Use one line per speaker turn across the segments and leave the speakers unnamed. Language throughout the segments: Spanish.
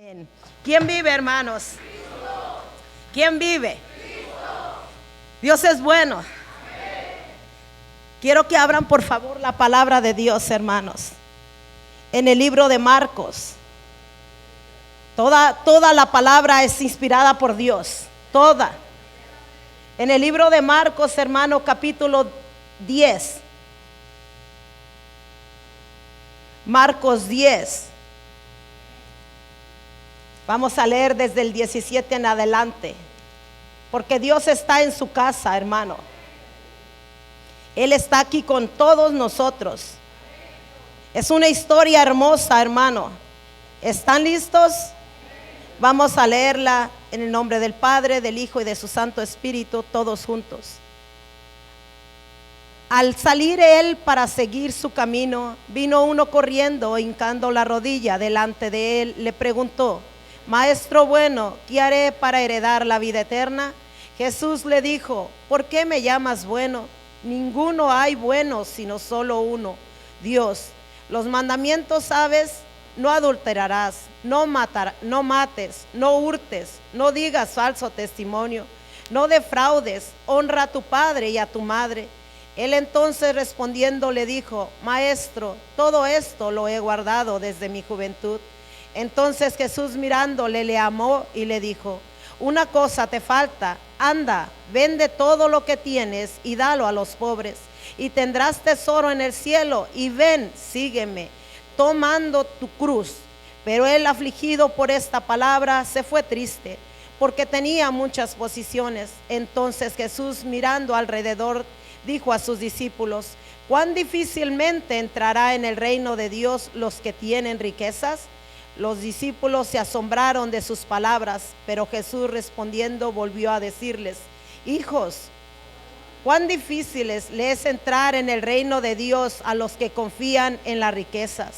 Amén. ¿Quién vive, hermanos? ¿Quién vive? Dios es bueno. Quiero que abran por favor la palabra de Dios, hermanos, en el libro de Marcos. Toda la palabra es inspirada por Dios, toda. En el libro de Marcos, hermano, capítulo 10. Marcos 10. Vamos a leer desde el 17 en adelante, porque Dios está en su casa, hermano. Él está aquí con todos nosotros. Es una historia hermosa, hermano. ¿Están listos? Vamos a leerla en el nombre del Padre, del Hijo y de su Santo Espíritu, todos juntos. Al salir él para seguir su camino, vino uno corriendo, hincando la rodilla delante de él, le preguntó: Maestro bueno, ¿qué haré para heredar la vida eterna? Jesús le dijo: ¿por qué me llamas bueno? Ninguno hay bueno, sino solo uno, Dios. Los mandamientos sabes: no adulterarás, no mates, no hurtes, no digas falso testimonio, no defraudes, honra a tu padre y a tu madre. Él entonces respondiendo le dijo: Maestro, todo esto lo he guardado desde mi juventud. Entonces Jesús mirándole le amó y le dijo: una cosa te falta, anda, vende todo lo que tienes y dalo a los pobres, y tendrás tesoro en el cielo, y ven, sígueme, tomando tu cruz. Pero él, afligido por esta palabra, se fue triste, porque tenía muchas posesiones. Entonces Jesús, mirando alrededor, dijo a sus discípulos: ¿cuán difícilmente entrará en el reino de Dios los que tienen riquezas? Los discípulos se asombraron de sus palabras, pero Jesús respondiendo volvió a decirles: hijos, cuán difíciles les es entrar en el reino de Dios a los que confían en las riquezas.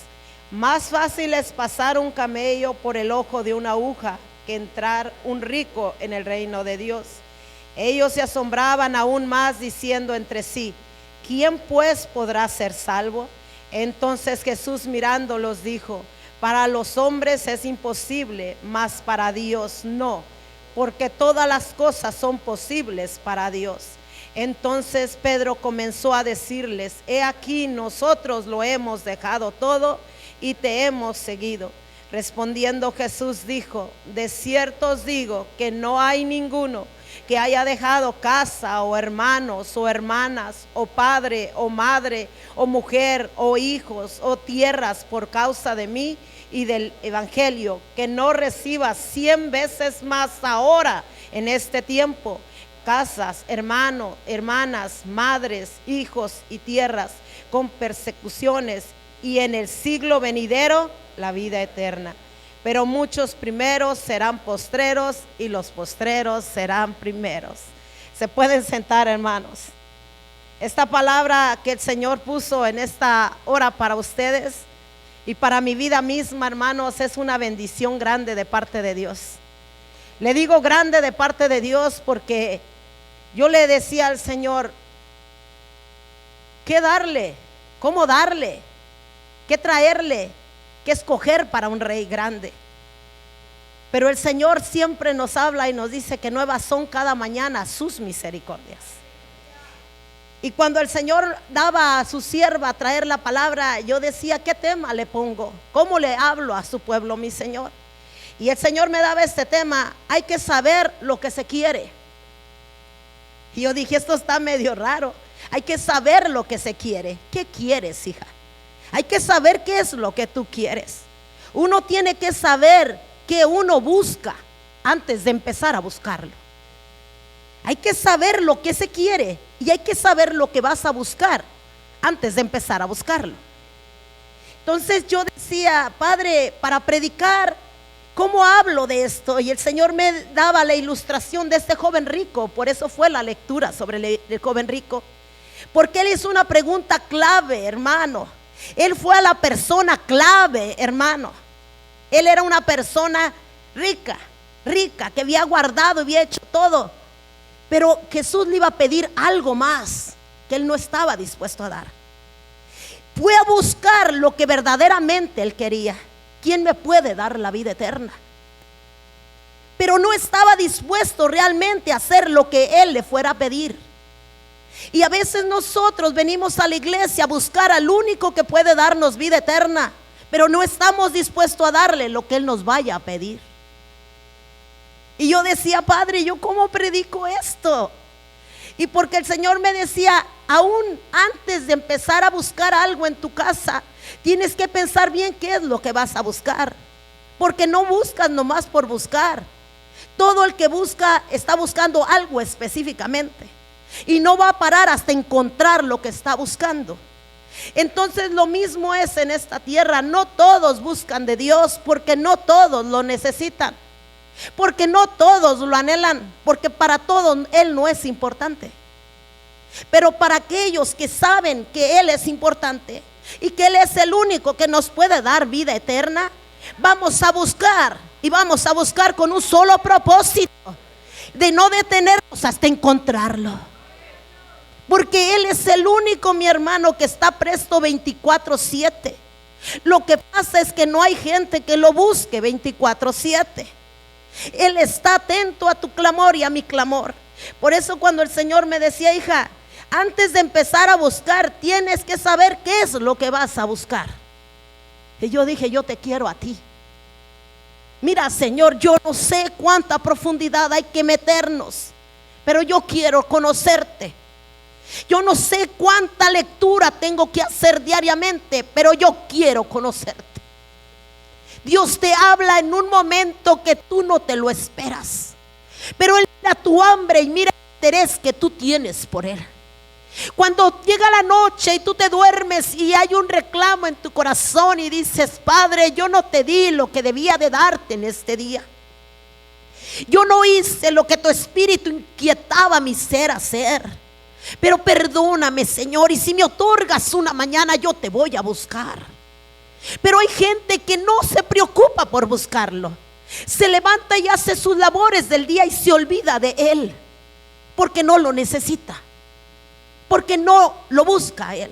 Más fácil es pasar un camello por el ojo de una aguja que entrar un rico en el reino de Dios. Ellos se asombraban aún más, diciendo entre sí: ¿quién pues podrá ser salvo? Entonces Jesús mirándolos dijo: para los hombres es imposible, mas para Dios no, porque todas las cosas son posibles para Dios. Entonces Pedro comenzó a decirles: he aquí, nosotros lo hemos dejado todo y te hemos seguido. Respondiendo Jesús dijo: de cierto os digo que no hay ninguno que haya dejado casa o hermanos o hermanas o padre o madre o mujer o hijos o tierras por causa de mí y del evangelio, que no reciba 100 veces más ahora en este tiempo casas, hermanos, hermanas, madres, hijos y tierras, con persecuciones, y en el siglo venidero la vida eterna. Pero muchos primeros serán postreros y los postreros serán primeros. Se pueden sentar, hermanos. Esta palabra que el Señor puso en esta hora para ustedes y para mi vida misma, hermanos, es una bendición grande de parte de Dios. Le digo grande de parte de Dios porque yo le decía al Señor: ¿qué darle? ¿Cómo darle? ¿Qué traerle? ¿Qué escoger para un rey grande? Pero el Señor siempre nos habla y nos dice que nuevas son cada mañana sus misericordias. Y cuando el Señor daba a su sierva a traer la palabra, yo decía: ¿qué tema le pongo? ¿Cómo le hablo a su pueblo, mi Señor? Y el Señor me daba este tema: hay que saber lo que se quiere. Y yo dije: esto está medio raro. Hay que saber lo que se quiere. ¿Qué quieres, hija? Hay que saber qué es lo que tú quieres. Uno tiene que saber qué uno busca antes de empezar a buscarlo. Hay que saber lo que se quiere y hay que saber lo que vas a buscar antes de empezar a buscarlo. Entonces yo decía: Padre, para predicar, ¿cómo hablo de esto? Y el Señor me daba la ilustración de este joven rico. Por eso fue la lectura sobre el joven rico, porque él hizo una pregunta clave, hermano. Él fue a la persona clave, hermano. Él era una persona rica, que había guardado y había hecho todo. Pero Jesús le iba a pedir algo más que él no estaba dispuesto a dar. Fue a buscar lo que verdaderamente él quería. ¿Quién me puede dar la vida eterna? pero no estaba dispuesto realmente a hacer lo que él le fuera a pedir. Y a veces nosotros venimos a la iglesia a buscar al único que puede darnos vida eterna, pero no estamos dispuestos a darle lo que él nos vaya a pedir. Y yo decía, Padre, ¿yo cómo predico esto? Y porque el Señor me decía, aún antes de empezar a buscar algo en tu casa, tienes que pensar bien qué es lo que vas a buscar. Porque no buscas nomás por buscar. Todo el que busca está buscando algo específicamente. Y no va a parar hasta encontrar lo que está buscando. Entonces lo mismo es en esta tierra. No todos buscan de Dios porque no todos lo necesitan. Porque no todos lo anhelan, porque para todos Él no es importante. Pero para aquellos que saben que Él es importante y que Él es el único que nos puede dar vida eterna, vamos a buscar, y vamos a buscar con un solo propósito: de no detenernos hasta encontrarlo. Porque Él es el único, mi hermano, que está presto 24/7. Lo que pasa es que no hay gente que lo busque 24/7. Él está atento a tu clamor y a mi clamor. Por eso cuando el Señor me decía, hija, antes de empezar a buscar, tienes que saber qué es lo que vas a buscar. Y yo dije, yo te quiero a ti. Mira, Señor, yo no sé cuánta profundidad hay que meternos, pero yo quiero conocerte. Yo no sé cuánta lectura tengo que hacer diariamente, pero yo quiero conocerte. Dios te habla en un momento que tú no te lo esperas, pero Él mira tu hambre y mira el interés que tú tienes por Él. Cuando llega la noche y tú te duermes y hay un reclamo en tu corazón y dices, Padre, yo no te di lo que debía de darte en este día. Yo no hice lo que tu espíritu inquietaba mi ser a hacer, pero perdóname, Señor, y si me otorgas una mañana, yo te voy a buscar. Pero hay gente que no se preocupa por buscarlo. Se levanta y hace sus labores del día y se olvida de Él, porque no lo necesita, porque no lo busca a Él.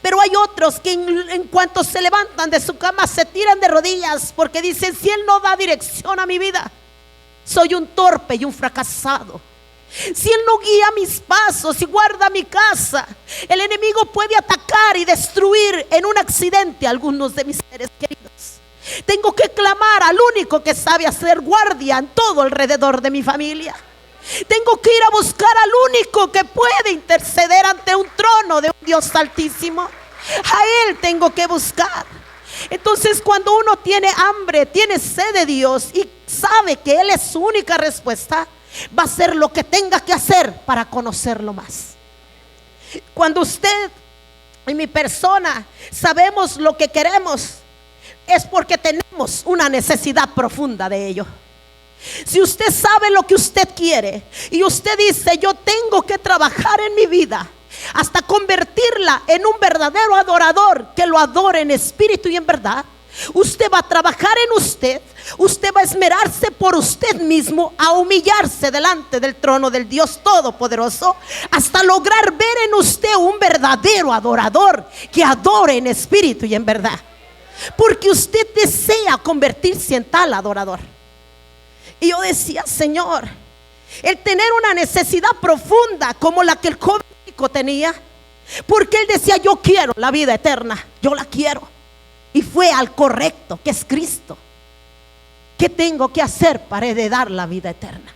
Pero hay otros que en cuanto se levantan de su cama se tiran de rodillas, porque dicen, si Él no da dirección a mi vida, soy un torpe y un fracasado. Si Él no guía mis pasos y guarda mi casa, el enemigo puede atacar y destruir en un accidente a algunos de mis seres queridos. Tengo que clamar al único que sabe hacer guardia en todo alrededor de mi familia. Tengo que ir a buscar al único que puede interceder ante un trono de un Dios altísimo. A Él tengo que buscar. Entonces, cuando uno tiene hambre, tiene sed de Dios y sabe que Él es su única respuesta, va a hacer lo que tenga que hacer para conocerlo más. Cuando usted y mi persona sabemos lo que queremos, es porque tenemos una necesidad profunda de ello. Si usted sabe lo que usted quiere y usted dice, yo tengo que trabajar en mi vida hasta convertirla en un verdadero adorador que lo adore en espíritu y en verdad, usted va a trabajar en usted. Usted va a esmerarse por usted mismo, a humillarse delante del trono del Dios Todopoderoso, hasta lograr ver en usted un verdadero adorador que adore en espíritu y en verdad, porque usted desea convertirse en tal adorador. Y yo decía, Señor, el tener una necesidad profunda como la que el joven rico tenía, porque él decía, yo quiero la vida eterna, yo la quiero, y fue al correcto, que es Cristo. ¿Qué tengo que hacer para heredar la vida eterna?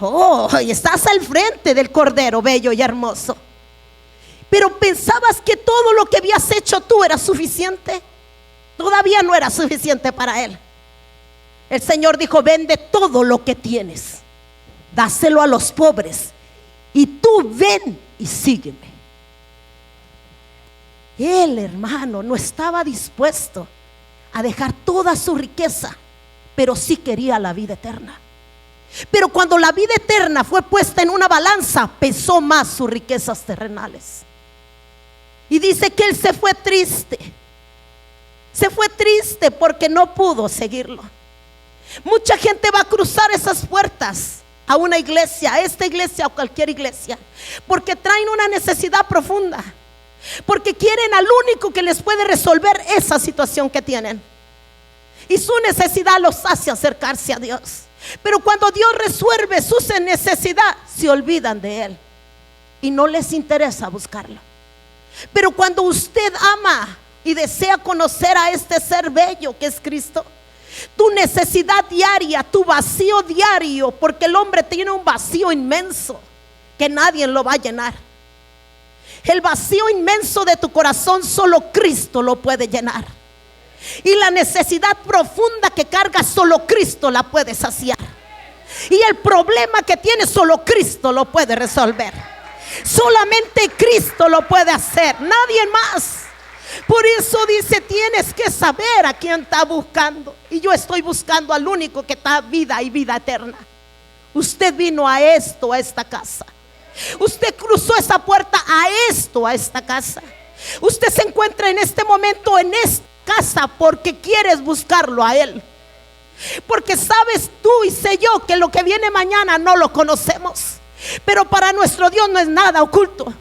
Oh, y estás al frente del Cordero bello y hermoso, pero pensabas que todo lo que habías hecho tú era suficiente. Todavía no era suficiente para Él. El Señor dijo, vende todo lo que tienes, dáselo a los pobres, y tú ven y sígueme. Él, hermano, no estaba dispuesto a dejar toda su riqueza, pero sí quería la vida eterna. Pero cuando la vida eterna fue puesta en una balanza, pesó más sus riquezas terrenales. Y dice que él se fue triste. Se fue triste porque no pudo seguirlo. Mucha gente va a cruzar esas puertas a una iglesia, a esta iglesia o cualquier iglesia, porque traen una necesidad profunda, porque quieren al único que les puede resolver esa situación que tienen. y su necesidad los hace acercarse a Dios. Pero cuando Dios resuelve su necesidad, se olvidan de Él y no les interesa buscarlo. Pero cuando usted ama y desea conocer a este ser bello que es Cristo, tu necesidad diaria, tu vacío diario, porque el hombre tiene un vacío inmenso que nadie lo va a llenar. El vacío inmenso de tu corazón solo Cristo lo puede llenar. Y la necesidad profunda que carga solo Cristo la puede saciar. Y el problema que tiene solo Cristo lo puede resolver. Solamente Cristo lo puede hacer, nadie más. Por eso dice, tienes que saber a quién está buscando. Y yo estoy buscando al único que da vida y vida eterna. Usted vino a esto, a esta casa. Usted cruzó esa puerta a esto, a esta casa. Usted se encuentra en este momento en esta casa porque quieres buscarlo a Él. Porque sabes tú y sé yo que lo que viene mañana no lo conocemos. Pero para nuestro Dios no es nada oculto.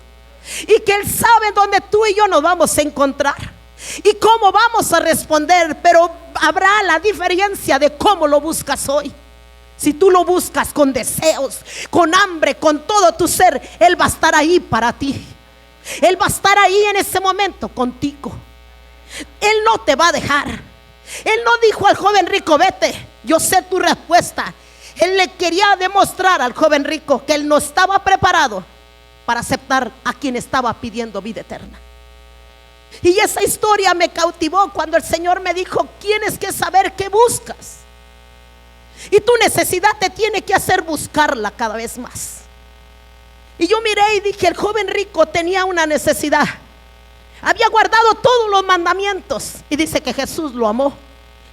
Y que Él sabe dónde tú y yo nos vamos a encontrar y cómo vamos a responder. Pero habrá la diferencia de cómo lo buscas hoy. Si tú lo buscas con deseos, con hambre, con todo tu ser, Él va a estar ahí para ti. Él va a estar ahí en ese momento contigo. Él no te va a dejar. Él no dijo al joven rico, vete, yo sé tu respuesta. Él le quería demostrar al joven rico que él no estaba preparado para aceptar a quien estaba pidiendo vida eterna. Y esa historia me cautivó cuando el Señor me dijo, tienes que saber qué buscas. Y tu necesidad te tiene que hacer buscarla cada vez más. Y yo miré y dije, el joven rico tenía una necesidad. Había guardado todos los mandamientos. Y dice que Jesús lo amó.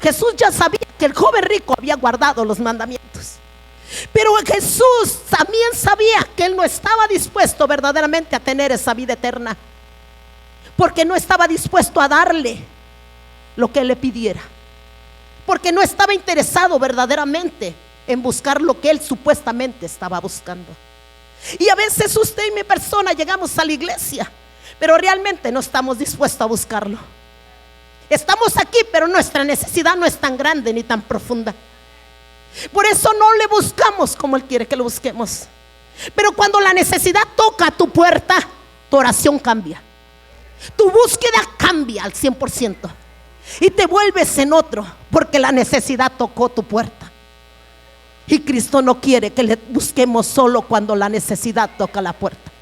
Jesús ya sabía que el joven rico había guardado los mandamientos. Pero Jesús también sabía que él no estaba dispuesto verdaderamente a tener esa vida eterna, porque no estaba dispuesto a darle lo que él le pidiera, porque no estaba interesado verdaderamente en buscar lo que él supuestamente estaba buscando. Y a veces usted y mi persona llegamos a la iglesia, pero realmente no estamos dispuestos a buscarlo. Estamos aquí, pero nuestra necesidad no es tan grande ni tan profunda. Por eso no le buscamos como Él quiere que lo busquemos. Pero cuando la necesidad toca tu puerta, tu oración cambia. Tu búsqueda cambia al 100%. Y te vuelves en otro, porque la necesidad tocó tu puerta. Y Cristo no quiere que le busquemos solo cuando la necesidad toca la puerta.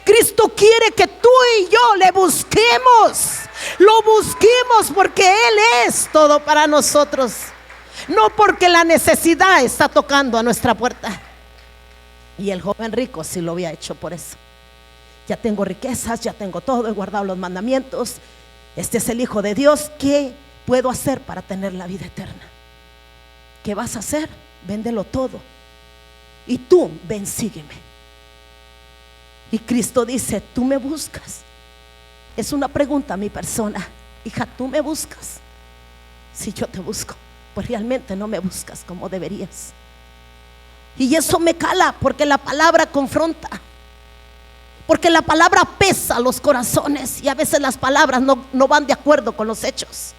Cristo quiere que tú y yo le busquemos. Lo busquemos porque Él es todo para nosotros. No porque la necesidad está tocando a nuestra puerta. Y el joven rico sí lo había hecho por eso. Ya tengo riquezas, ya tengo todo, he guardado los mandamientos. Este es el Hijo de Dios. ¿Qué puedo hacer para tener la vida eterna? ¿Qué vas a hacer? Véndelo todo. Y tú, ven, sígueme. Y Cristo dice, tú me buscas. Es una pregunta a mi persona. Hija, ¿tú me buscas? Si yo te busco, pues realmente no me buscas como deberías. Y eso me cala, porque la palabra confronta, porque la palabra pesa los corazones. Y a veces las palabras no van de acuerdo con los hechos.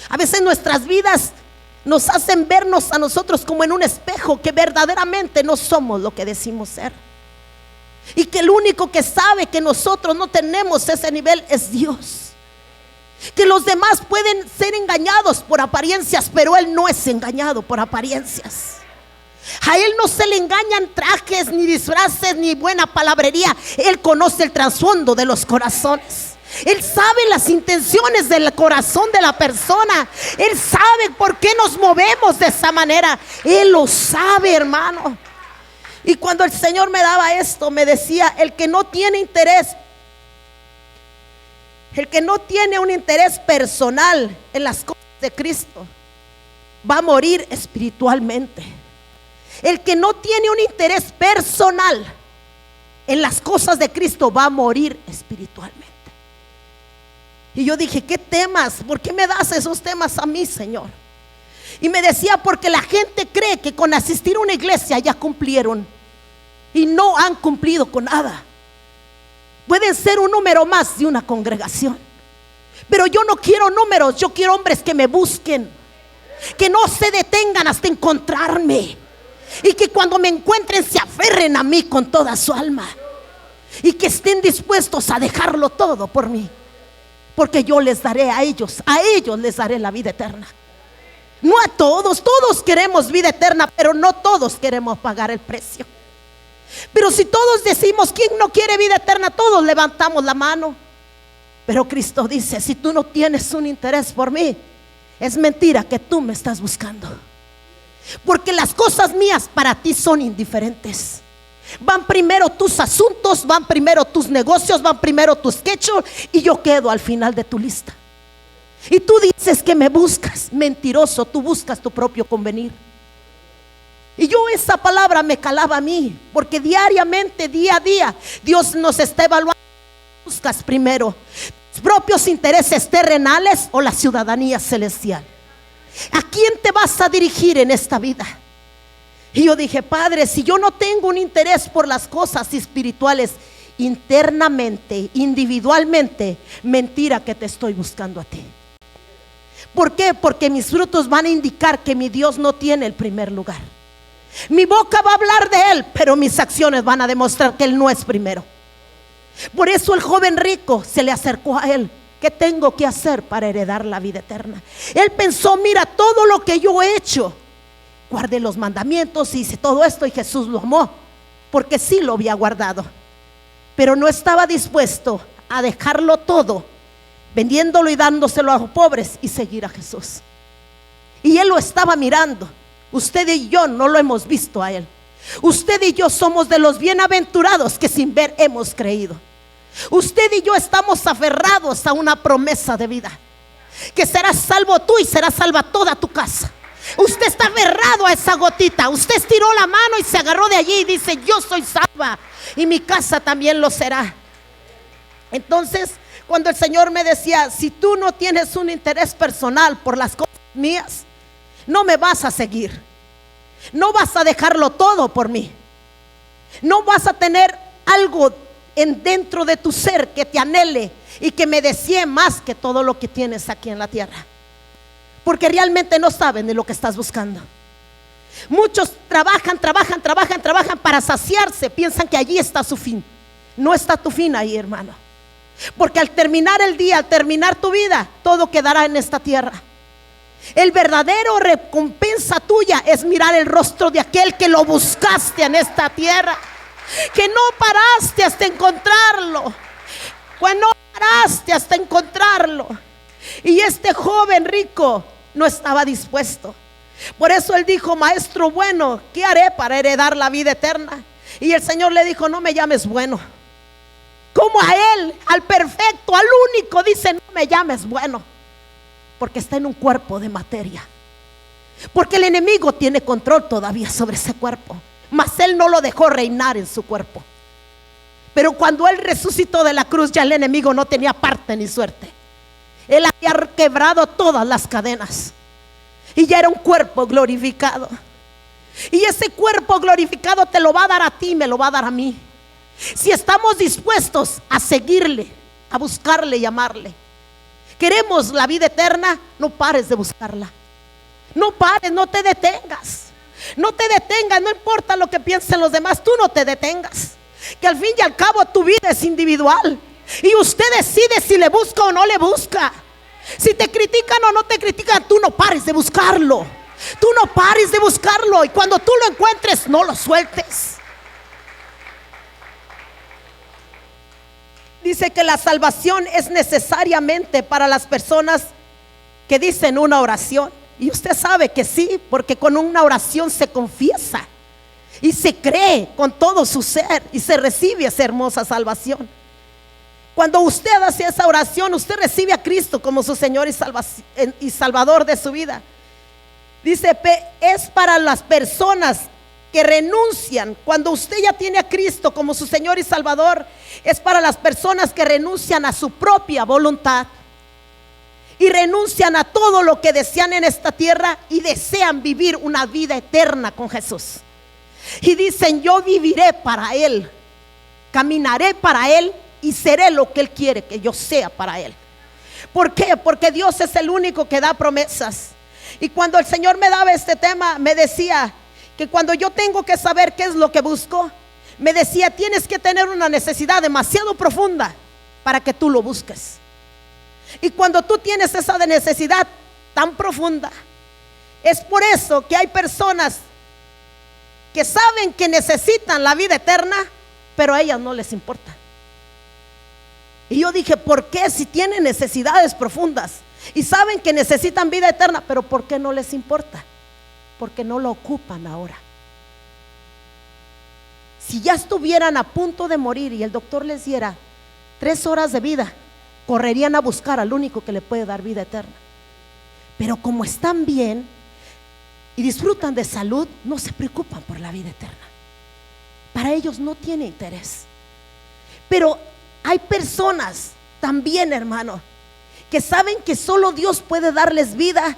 A veces nuestras vidas nos hacen vernos a nosotros como en un espejo, que verdaderamente no somos lo que decimos ser. Y que el único que sabe que nosotros no tenemos ese nivel es Dios. Que los demás pueden ser engañados por apariencias, pero Él no es engañado por apariencias. A Él no se le engañan trajes, ni disfraces, ni buena palabrería. Él conoce el trasfondo de los corazones. Él sabe las intenciones del corazón de la persona. Él sabe por qué nos movemos de esa manera. Él lo sabe, hermano. Y cuando el Señor me daba esto, me decía, el que no tiene interés, el que no tiene un interés personal en las cosas de Cristo, va a morir espiritualmente. El que no tiene un interés personal en las cosas de Cristo va a morir espiritualmente. Y yo dije, ¿qué temas? ¿Por qué me das esos temas a mí, Señor? Y me decía, porque la gente cree que con asistir a una iglesia ya cumplieron, y no han cumplido con nada. Pueden ser un número más de una congregación, pero yo no quiero números, yo quiero hombres que me busquen. Que no se detengan hasta encontrarme. Y que cuando me encuentren se aferren a mí con toda su alma. Y que estén dispuestos a dejarlo todo por mí. Porque yo les daré a ellos les daré la vida eterna. No a todos, todos queremos vida eterna, pero no todos queremos pagar el precio. Pero si todos decimos, ¿quién no quiere vida eterna? Todos levantamos la mano. Pero Cristo dice, si tú no tienes un interés por mí, es mentira que tú me estás buscando. Porque las cosas mías para ti son indiferentes. Van primero tus asuntos, van primero tus negocios, van primero tus quechos, y yo quedo al final de tu lista. Y tú dices que me buscas. Mentiroso, tú buscas tu propio convenir. Y yo esa palabra me calaba a mí, porque diariamente, día a día, Dios nos está evaluando. Buscas primero tus propios intereses terrenales o la ciudadanía celestial. ¿A quién te vas a dirigir en esta vida? Y yo dije, Padre, si yo no tengo un interés por las cosas espirituales internamente, individualmente, mentira que te estoy buscando a ti. ¿Por qué? Porque mis frutos van a indicar que mi Dios no tiene el primer lugar. Mi boca va a hablar de Él, pero mis acciones van a demostrar que Él no es primero. Por eso el joven rico se le acercó a Él. ¿Qué tengo que hacer para heredar la vida eterna? Él pensó, mira todo lo que yo he hecho. Guardé los mandamientos, hice todo esto, y Jesús lo amó, porque sí lo había guardado. Pero no estaba dispuesto a dejarlo todo, vendiéndolo y dándoselo a los pobres, y seguir a Jesús. Y Él lo estaba mirando. Usted y yo no lo hemos visto a Él. Usted y yo somos de los bienaventurados que sin ver hemos creído. Usted y yo estamos aferrados a una promesa de vida, que serás salvo tú y serás salva toda tu casa. Usted está aferrado a esa gotita. Usted estiró la mano y se agarró de allí y dice, yo soy salva y mi casa también lo será. Entonces, cuando el Señor me decía, si tú no tienes un interés personal por las cosas mías, no me vas a seguir. No vas a dejarlo todo por mí. No vas a tener algo dentro de tu ser que te anhele y que me desee más que todo lo que tienes aquí en la tierra. Porque realmente no saben de lo que estás buscando. Muchos trabajan para saciarse. Piensan que allí está su fin. No está tu fin ahí, hermano. Porque al terminar el día, al terminar tu vida, todo quedará en esta tierra. El verdadero recompensa tuya es mirar el rostro de aquel que lo buscaste en esta tierra, que no paraste hasta encontrarlo. Cuando no paraste hasta encontrarlo. Y este joven rico no estaba dispuesto. Por eso él dijo, maestro bueno, ¿qué haré para heredar la vida eterna? Y el Señor le dijo, no me llames bueno. Como a él, al perfecto, al único, dice, no me llames bueno. Porque está en un cuerpo de materia. Porque el enemigo tiene control todavía sobre ese cuerpo, mas él no lo dejó reinar en su cuerpo. Pero cuando él resucitó de la cruz, ya el enemigo no tenía parte ni suerte. Él había quebrado todas las cadenas y ya era un cuerpo glorificado. Y ese cuerpo glorificado te lo va a dar a ti, me lo va a dar a mí, si estamos dispuestos a seguirle, a buscarle y amarle. Queremos la vida eterna, no pares de buscarla. No pares, no te detengas. No te detengas, no importa lo que piensen los demás, tú no te detengas. Que al fin y al cabo tu vida es individual. Y usted decide si le busca o no le busca. Si te critican o no te critican, tú no pares de buscarlo. Tú no pares de buscarlo. Y cuando tú lo encuentres, no lo sueltes. Dice que la salvación es necesariamente para las personas que dicen una oración. Y usted sabe que sí, porque con una oración se confiesa y se cree con todo su ser y se recibe esa hermosa salvación. Cuando usted hace esa oración, usted recibe a Cristo como su Señor y Salvador de su vida. Dice, es para las personas que renuncian. Cuando usted ya tiene a Cristo como su Señor y Salvador, es para las personas que renuncian a su propia voluntad y renuncian a todo lo que desean en esta tierra y desean vivir una vida eterna con Jesús. Y dicen, yo viviré para Él, caminaré para Él y seré lo que Él quiere que yo sea para Él. ¿Por qué? Porque Dios es el único que da promesas. Y cuando el Señor me daba este tema, me decía que cuando yo tengo que saber qué es lo que busco, me decía, tienes que tener una necesidad demasiado profunda para que tú lo busques. Y cuando tú tienes esa necesidad tan profunda, es por eso que hay personas que saben que necesitan la vida eterna, pero a ellas no les importa. Y yo dije, ¿por qué si tienen necesidades profundas y saben que necesitan vida eterna, pero por qué no les importa? Porque no lo ocupan ahora. Si ya estuvieran a punto de morir y el doctor les diera 3 horas de vida, correrían a buscar al único que le puede dar vida eterna. Pero como están bien y disfrutan de salud, no se preocupan por la vida eterna. Para ellos no tiene interés. Pero hay personas también, hermano, que saben que solo Dios puede darles vida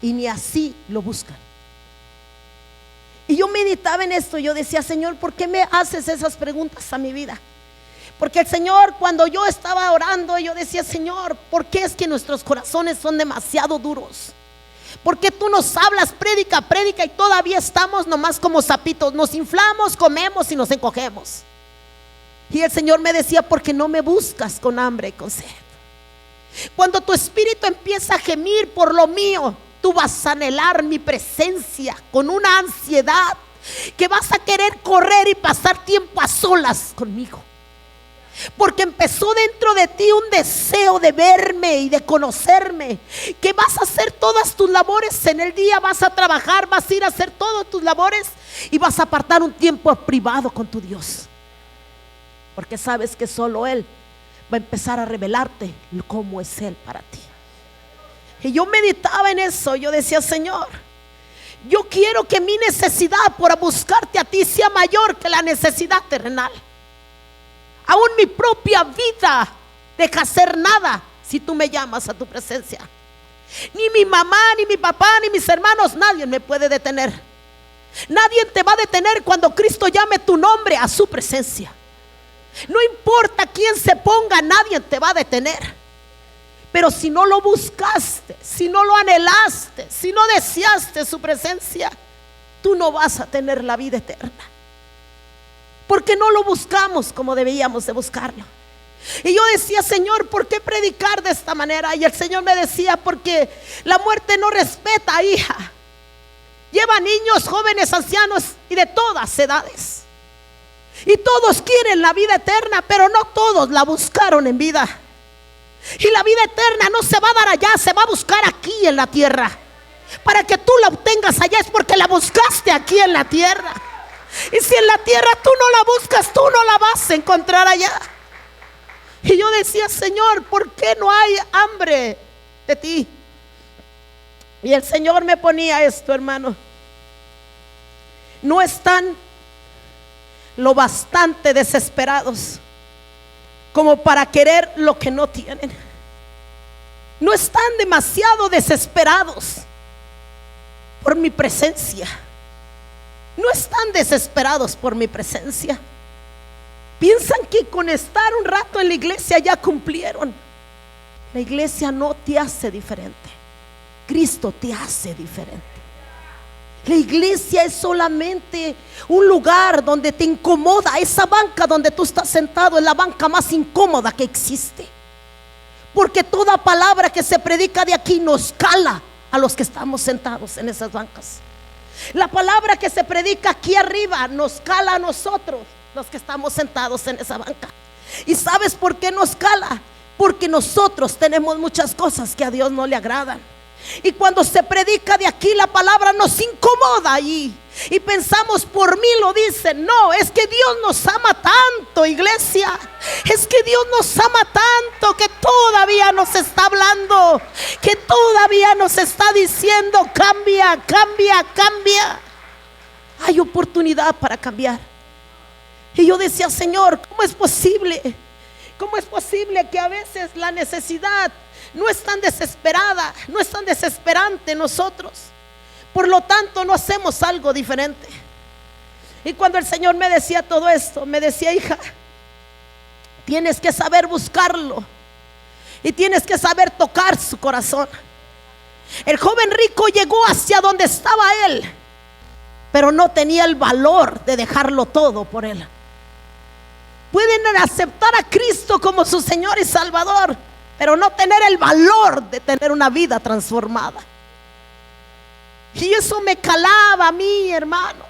y ni así lo buscan. Y yo meditaba en esto, yo decía, Señor, ¿por qué me haces esas preguntas a mi vida? Porque el Señor, cuando yo estaba orando, yo decía, Señor, ¿por qué es que nuestros corazones son demasiado duros? ¿Por qué tú nos hablas, prédica, prédica, y todavía estamos nomás como sapitos? Nos inflamos, comemos y nos encogemos. Y el Señor me decía, porque no me buscas con hambre y con sed. Cuando tu espíritu empieza a gemir por lo mío, tú vas a anhelar mi presencia con una ansiedad que vas a querer correr y pasar tiempo a solas conmigo. Porque empezó dentro de ti un deseo de verme y de conocerme, que vas a hacer todas tus labores en el día, vas a trabajar, vas a ir a hacer todas tus labores y vas a apartar un tiempo privado con tu Dios. Porque sabes que solo Él va a empezar a revelarte cómo es Él para ti. Y yo meditaba en eso, yo decía, Señor, yo quiero que mi necesidad por buscarte a ti sea mayor que la necesidad terrenal. Aún mi propia vida deja hacer nada si tú me llamas a tu presencia. Ni mi mamá, ni mi papá, ni mis hermanos, nadie me puede detener. Nadie te va a detener cuando Cristo llame tu nombre a su presencia. No importa quién se ponga, nadie te va a detener. Pero si no lo buscaste, si no lo anhelaste, si no deseaste su presencia, tú no vas a tener la vida eterna. Porque no lo buscamos como debíamos de buscarlo. Y yo decía, Señor, ¿por qué predicar de esta manera? Y el Señor me decía, porque la muerte no respeta, hija. Lleva niños, jóvenes, ancianos y de todas edades. Y todos quieren la vida eterna, pero no todos la buscaron en vida. Y la vida eterna no se va a dar allá, se va a buscar aquí en la tierra. Para que tú la obtengas allá es porque la buscaste aquí en la tierra. Y si en la tierra tú no la buscas, tú no la vas a encontrar allá. Y yo decía, Señor, ¿por qué no hay hambre de ti? Y el Señor me ponía esto, hermano. No están lo bastante desesperados como para querer lo que no tienen. No están demasiado desesperados por mi presencia. No están desesperados por mi presencia. Piensan que con estar un rato en la iglesia ya cumplieron. La iglesia no te hace diferente. Cristo te hace diferente. La iglesia es solamente un lugar donde te incomoda. Esa banca donde tú estás sentado es la banca más incómoda que existe. Porque toda palabra que se predica de aquí nos cala a los que estamos sentados en esas bancas. La palabra que se predica aquí arriba nos cala a nosotros, los que estamos sentados en esa banca. ¿Y sabes por qué nos cala? Porque nosotros tenemos muchas cosas que a Dios no le agradan. Y cuando se predica de aquí la palabra nos incomoda allí. Y pensamos, por mí lo dicen. No, es que Dios nos ama tanto, iglesia. Es que Dios nos ama tanto que todavía nos está hablando, que todavía nos está diciendo, cambia, cambia, cambia. Hay oportunidad para cambiar. Y yo decía, Señor, ¿cómo es posible? ¿Cómo es posible que a veces la necesidad no es tan desesperada, no es tan desesperante en nosotros? Por lo tanto no hacemos algo diferente. Y cuando el Señor me decía todo esto, me decía, hija, tienes que saber buscarlo y tienes que saber tocar su corazón. El joven rico llegó hacia donde estaba él, pero no tenía el valor de dejarlo todo por él. Pueden aceptar a Cristo como su Señor y Salvador, pero no tener el valor de tener una vida transformada. Y eso me calaba a mí, hermano,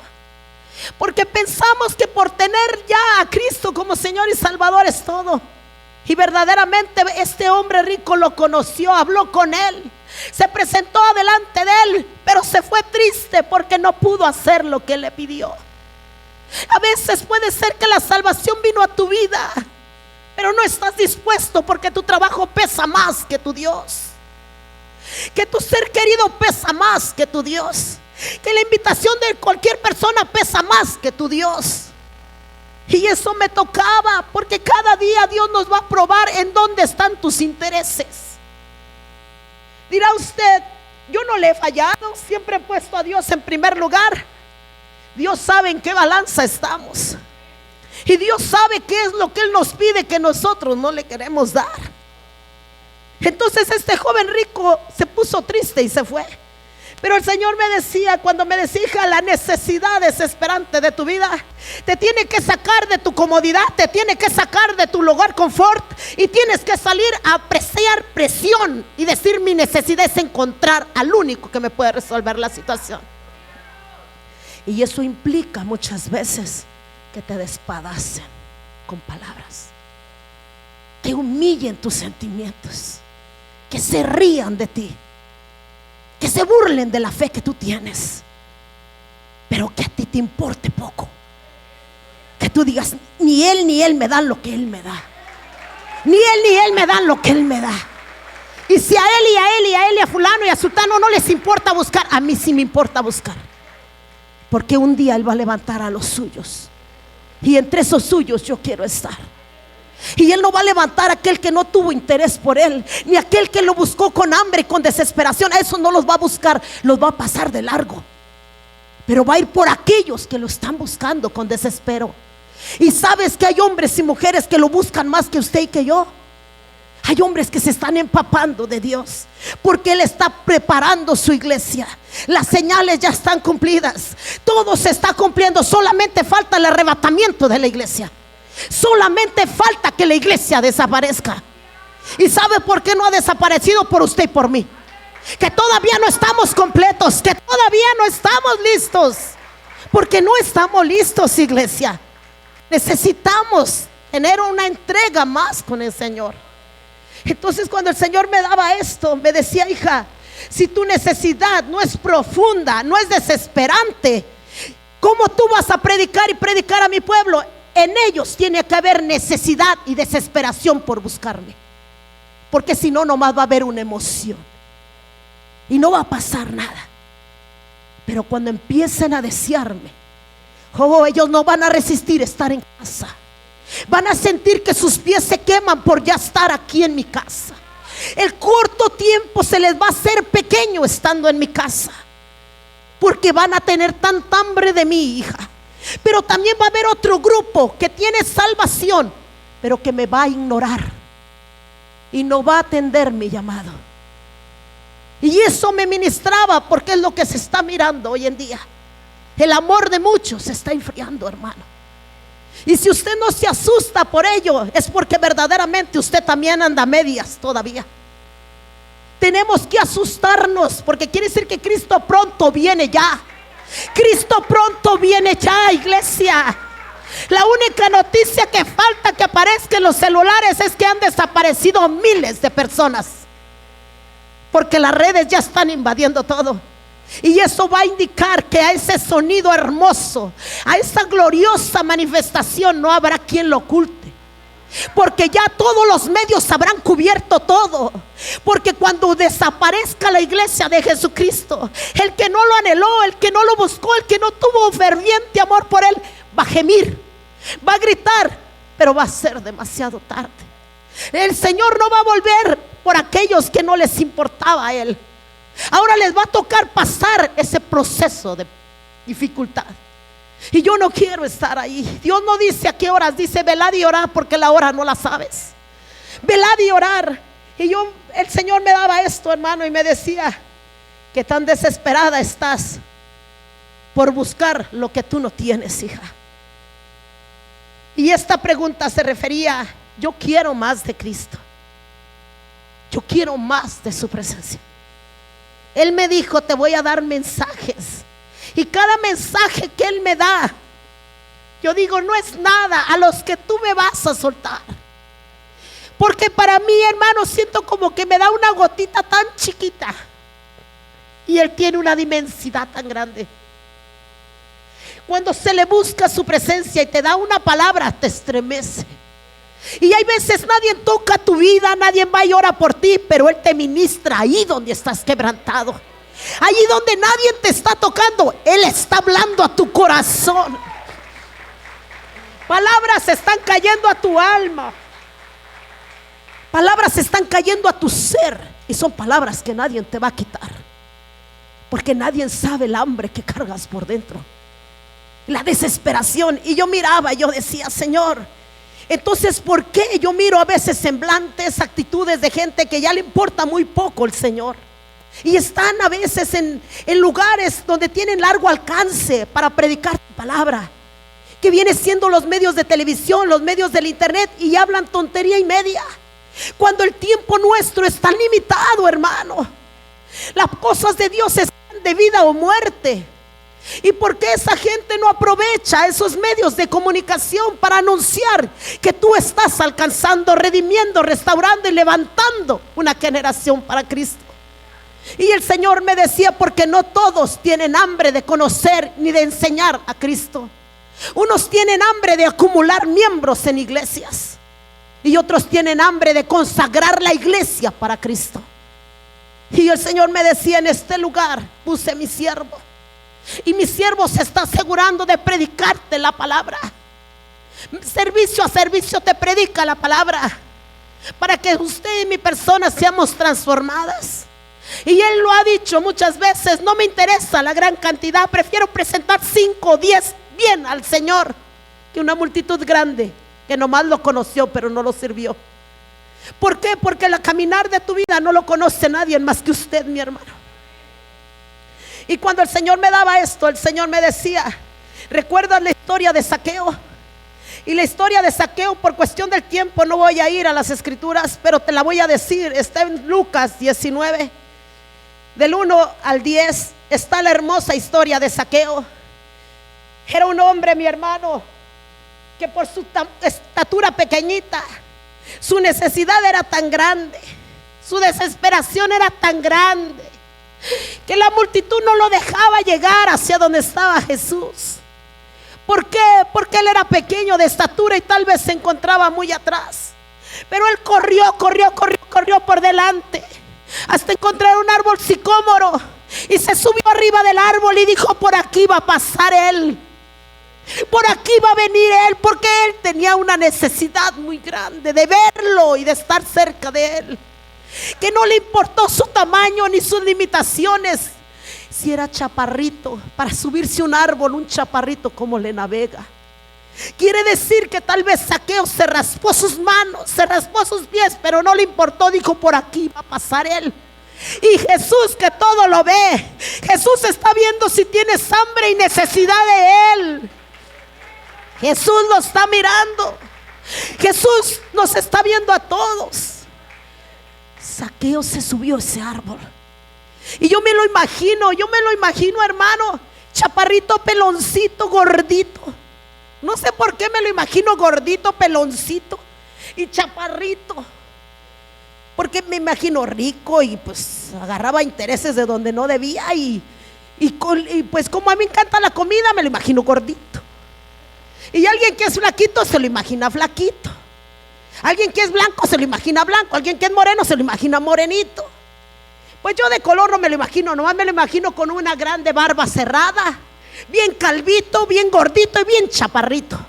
porque pensamos que por tener ya a Cristo como Señor y Salvador es todo. Y verdaderamente este hombre rico lo conoció, habló con él, se presentó delante de él, pero se fue triste porque no pudo hacer lo que él le pidió. A veces puede ser que la salvación vino a tu vida, pero no estás dispuesto porque tu trabajo pesa más que tu Dios, que tu ser querido pesa más que tu Dios, que la invitación de cualquier persona pesa más que tu Dios. Y eso me tocaba, porque cada día Dios nos va a probar en dónde están tus intereses. Dirá usted, yo no le he fallado, siempre he puesto a Dios en primer lugar. Dios sabe en qué balanza estamos, y Dios sabe qué es lo que Él nos pide que nosotros no le queremos dar. Entonces este joven rico se puso triste y se fue. Pero el Señor me decía, cuando me decía, hija, la necesidad desesperante de tu vida te tiene que sacar de tu comodidad, te tiene que sacar de tu lugar confort, y tienes que salir a apreciar presión y decir, mi necesidad es encontrar al único que me puede resolver la situación. Y eso implica muchas veces que te despadacen con palabras, que humillen tus sentimientos, que se rían de ti, que se burlen de la fe que tú tienes, pero que a ti te importe poco. Que tú digas, ni él me dan lo que él me da, ni él me dan lo que él me da. Y si a él y a él y a él y a fulano y a sultano no les importa buscar, a mí sí me importa buscar, porque un día él va a levantar a los suyos, y entre esos suyos yo quiero estar. Y Él no va a levantar a aquel que no tuvo interés por Él, ni aquel que lo buscó con hambre y con desesperación. A esos no los va a buscar, los va a pasar de largo. Pero va a ir por aquellos que lo están buscando con desespero. Y sabes que hay hombres y mujeres que lo buscan más que usted y que yo. Hay hombres que se están empapando de Dios, porque Él está preparando su iglesia. Las señales ya están cumplidas, todo se está cumpliendo. Solamente falta el arrebatamiento de la iglesia. Solamente falta que la iglesia desaparezca. ¿Y sabe por qué no ha desaparecido? Por usted y por mí, que todavía no estamos completos, que todavía no estamos listos. Porque no estamos listos, iglesia. Necesitamos tener una entrega más con el Señor. Entonces cuando el Señor me daba esto, me decía, hija, si tu necesidad no es profunda, no es desesperante, ¿cómo tú vas a predicar y predicar a mi pueblo? En ellos tiene que haber necesidad y desesperación por buscarme, porque si no, nomás va a haber una emoción y no va a pasar nada. Pero cuando empiecen a desearme, ellos no van a resistir estar en casa. Van a sentir que sus pies se queman por ya estar aquí en mi casa. El corto tiempo se les va a hacer pequeño estando en mi casa, porque van a tener tanta hambre de mí, hija. Pero también va a haber otro grupo que tiene salvación, pero que me va a ignorar y no va a atender mi llamado. Y eso me ministraba, porque es lo que se está mirando hoy en día. El amor de muchos se está enfriando, hermano. Y si usted no se asusta por ello, es porque verdaderamente usted también anda a medias todavía. Tenemos que asustarnos, porque quiere decir que Cristo pronto viene ya. Cristo pronto viene ya, iglesia. La única noticia que falta que aparezca en los celulares es que han desaparecido miles de personas, porque las redes ya están invadiendo todo. Y eso va a indicar que a ese sonido hermoso, a esa gloriosa manifestación, no habrá quien lo oculte, porque ya todos los medios habrán cubierto todo. Porque cuando desaparezca la iglesia de Jesucristo, el que no lo anheló, el que no lo buscó, el que no tuvo ferviente amor por Él, va a gemir, va a gritar, pero va a ser demasiado tarde. El Señor no va a volver por aquellos que no les importaba a Él. Ahora les va a tocar pasar ese proceso de dificultad, y yo no quiero estar ahí. Dios no dice a qué horas, dice velad y orad, porque la hora no la sabes. Velad y orar. Y el Señor me daba esto, hermano, y me decía, que tan desesperada estás por buscar lo que tú no tienes, hija. Y esta pregunta se refería: yo quiero más de Cristo, yo quiero más de su presencia. Él me dijo: te voy a dar mensajes, y cada mensaje que Él me da, yo digo, no es nada a los que tú me vas a soltar. Porque para mí, hermano, siento como que me da una gotita tan chiquita y Él tiene una dimensidad tan grande. Cuando se le busca su presencia y te da una palabra, te estremece. Y hay veces nadie toca tu vida, nadie va y ora por ti, pero Él te ministra ahí donde estás quebrantado. Allí donde nadie te está tocando, Él está hablando a tu corazón. Palabras están cayendo a tu alma, palabras están cayendo a tu ser, y son palabras que nadie te va a quitar, porque nadie sabe el hambre que cargas por dentro, la desesperación. Y yo miraba, yo decía: Señor, entonces ¿por qué yo miro a veces semblantes, actitudes de gente que ya le importa muy poco el Señor? Y están a veces en lugares donde tienen largo alcance para predicar tu palabra, que viene siendo los medios de televisión, los medios del internet, y hablan tontería y media, cuando el tiempo nuestro es tan limitado, hermano. Las cosas de Dios están de vida o muerte. ¿Y por qué esa gente no aprovecha esos medios de comunicación para anunciar que tú estás alcanzando, redimiendo, restaurando y levantando una generación para Cristo? Y el Señor me decía: porque no todos tienen hambre de conocer ni de enseñar a Cristo. Unos tienen hambre de acumular miembros en iglesias, y otros tienen hambre de consagrar la iglesia para Cristo. Y el Señor me decía: en este lugar puse mi siervo, y mi siervo se está asegurando de predicarte la palabra. Servicio a servicio te predica la palabra, para que usted y mi persona seamos transformadas. Y Él lo ha dicho muchas veces: no me interesa la gran cantidad, prefiero presentar 5 o 10 bien al Señor que una multitud grande que nomás lo conoció pero no lo sirvió. ¿Por qué? Porque el caminar de tu vida no lo conoce nadie más que usted, mi hermano. Y cuando el Señor me daba esto, el Señor me decía: ¿recuerdas la historia de Zaqueo? Y la historia de Zaqueo, por cuestión del tiempo no voy a ir a las escrituras, pero te la voy a decir. Está en Lucas 19, del 1 al 10, está la hermosa historia de Zaqueo. Era un hombre, mi hermano, que por su estatura pequeñita, su necesidad era tan grande, su desesperación era tan grande, que la multitud no lo dejaba llegar hacia donde estaba Jesús. ¿Por qué? Porque él era pequeño de estatura y tal vez se encontraba muy atrás. Pero él corrió por delante hasta encontrar un árbol sicómoro, y se subió arriba del árbol y dijo: por aquí va a pasar Él, por aquí va a venir Él, porque Él tenía una necesidad muy grande de verlo y de estar cerca de Él, que no le importó su tamaño ni sus limitaciones. Si era chaparrito, para subirse a un árbol, un chaparrito como le navega. Quiere decir que tal vez Zaqueo se raspó sus manos, se raspó sus pies, pero no le importó. Dijo: por aquí va a pasar Él. Y Jesús, que todo lo ve, Jesús está viendo si tienes hambre y necesidad de Él. Jesús lo está mirando. Jesús nos está viendo a todos. Zaqueo se subió a ese árbol, y yo me lo imagino, hermano, chaparrito, peloncito, gordito. No sé por qué me lo imagino gordito, peloncito y chaparrito, porque me imagino rico y pues agarraba intereses de donde no debía, y pues como a mí me encanta la comida, me lo imagino gordito. Y alguien que es flaquito se lo imagina flaquito. Alguien que es blanco se lo imagina blanco. Alguien que es moreno se lo imagina morenito. Pues yo de color no me lo imagino, nomás me lo imagino con una grande barba cerrada, bien calvito, bien gordito y bien chaparrito,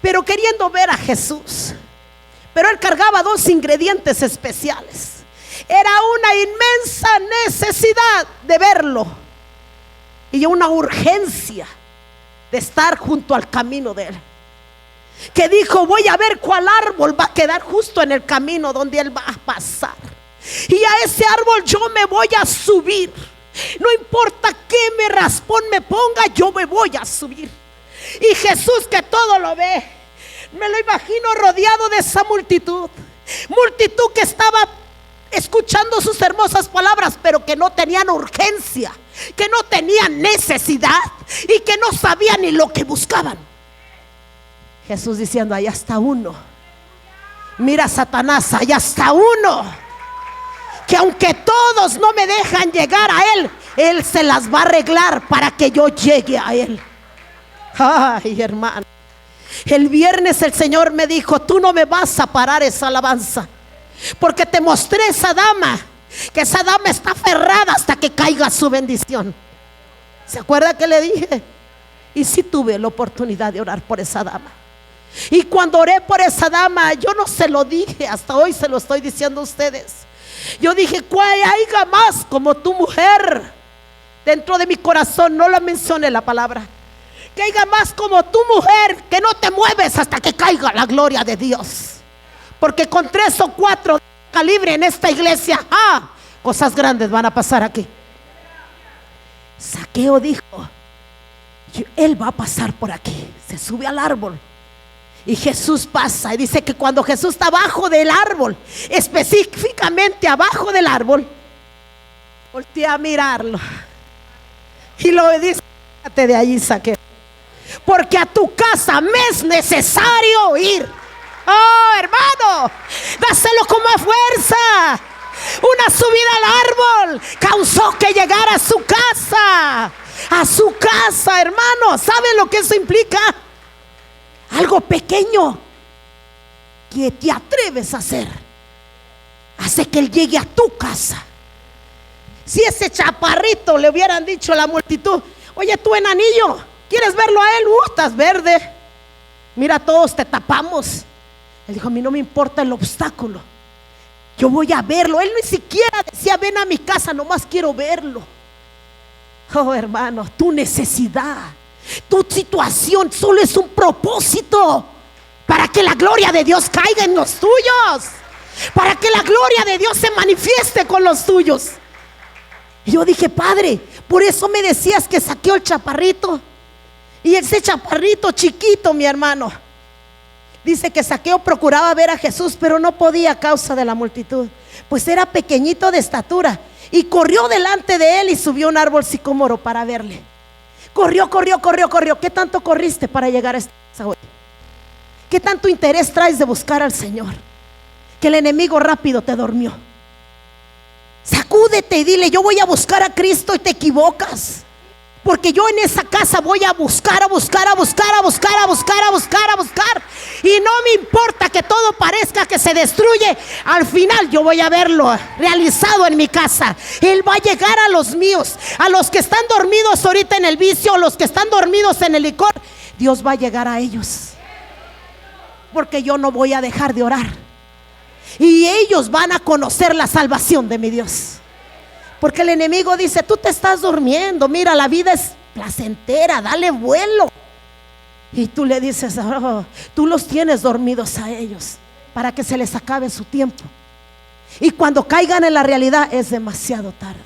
pero queriendo ver a Jesús. Pero él cargaba 2 ingredientes especiales. Era una inmensa necesidad de verlo y una urgencia de estar junto al camino de Él, que dijo: voy a ver cuál árbol va a quedar justo en el camino donde Él va a pasar. y a ese árbol yo me voy a subir. No importa qué me raspón me ponga, yo me voy a subir. Y Jesús, que todo lo ve, me lo imagino rodeado de esa multitud que estaba escuchando sus hermosas palabras, pero que no tenían urgencia, que no tenían necesidad y que no sabían ni lo que buscaban. Jesús diciendo: allá está uno. Mira, Satanás, allá está uno que aunque todos no me dejan llegar a él, él se las va a arreglar para que yo llegue a él. Ay, hermano, el viernes el Señor me dijo: tú no me vas a parar esa alabanza, porque te mostré esa dama, que esa dama está aferrada hasta que caiga su bendición. ¿Se acuerda que le dije? Y sí tuve la oportunidad de orar por esa dama. Y cuando oré por esa dama, yo no se lo dije, hasta hoy se lo estoy diciendo a ustedes. Yo dije: ¿cuál haya más como tu mujer? Dentro de mi corazón no la mencioné la palabra. Que haya más como tu mujer, que no te mueves hasta que caiga la gloria de Dios. Porque con 3 o 4 de calibre en esta iglesia, cosas grandes van a pasar aquí. Zaqueo dijo: él va a pasar por aquí. Se sube al árbol y Jesús pasa. Y dice que cuando Jesús está abajo del árbol, específicamente abajo del árbol, voltea a mirarlo y lo dice: quédate de allí, Zaqueo, porque a tu casa me es necesario ir. Oh, hermano, dáselo con más fuerza. Una subida al árbol causó que llegara a su casa. A su casa, hermano. ¿Saben lo que eso implica? Algo pequeño que te atreves a hacer hace que él llegue a tu casa. Si ese chaparrito le hubieran dicho a la multitud: oye, tú, enanillo, ¿quieres verlo a él? Estás verde. Mira, todos te tapamos. Él dijo: a mí no me importa el obstáculo, yo voy a verlo. Él ni siquiera decía: ven a mi casa, nomás quiero verlo. Oh, hermano, tu necesidad, tu situación solo es un propósito para que la gloria de Dios caiga en los tuyos, para que la gloria de Dios se manifieste con los tuyos. Y yo dije: Padre, por eso me decías que saqueó el chaparrito. Y ese chaparrito chiquito, mi hermano, dice que Zaqueo procuraba ver a Jesús, pero no podía a causa de la multitud, pues era pequeñito de estatura. Y corrió delante de él y subió a un árbol sicómoro para verle. Corrió. ¿Qué tanto corriste para llegar a esta casa hoy? ¿Qué tanto interés traes de buscar al Señor? Que el enemigo rápido te durmió. Sacúdete y dile: yo voy a buscar a Cristo, y te equivocas. Porque yo en esa casa voy a buscar. Y no me importa que todo parezca que se destruye. Al final yo voy a verlo realizado en mi casa. Él va a llegar a los míos, a los que están dormidos ahorita en el vicio, a los que están dormidos en el licor. Dios va a llegar a ellos, porque yo no voy a dejar de orar. Y ellos van a conocer la salvación de mi Dios. Porque el enemigo dice: tú te estás durmiendo, mira, la vida es placentera, dale vuelo. Y tú le dices: tú los tienes dormidos a ellos para que se les acabe su tiempo. Y cuando caigan en la realidad es demasiado tarde.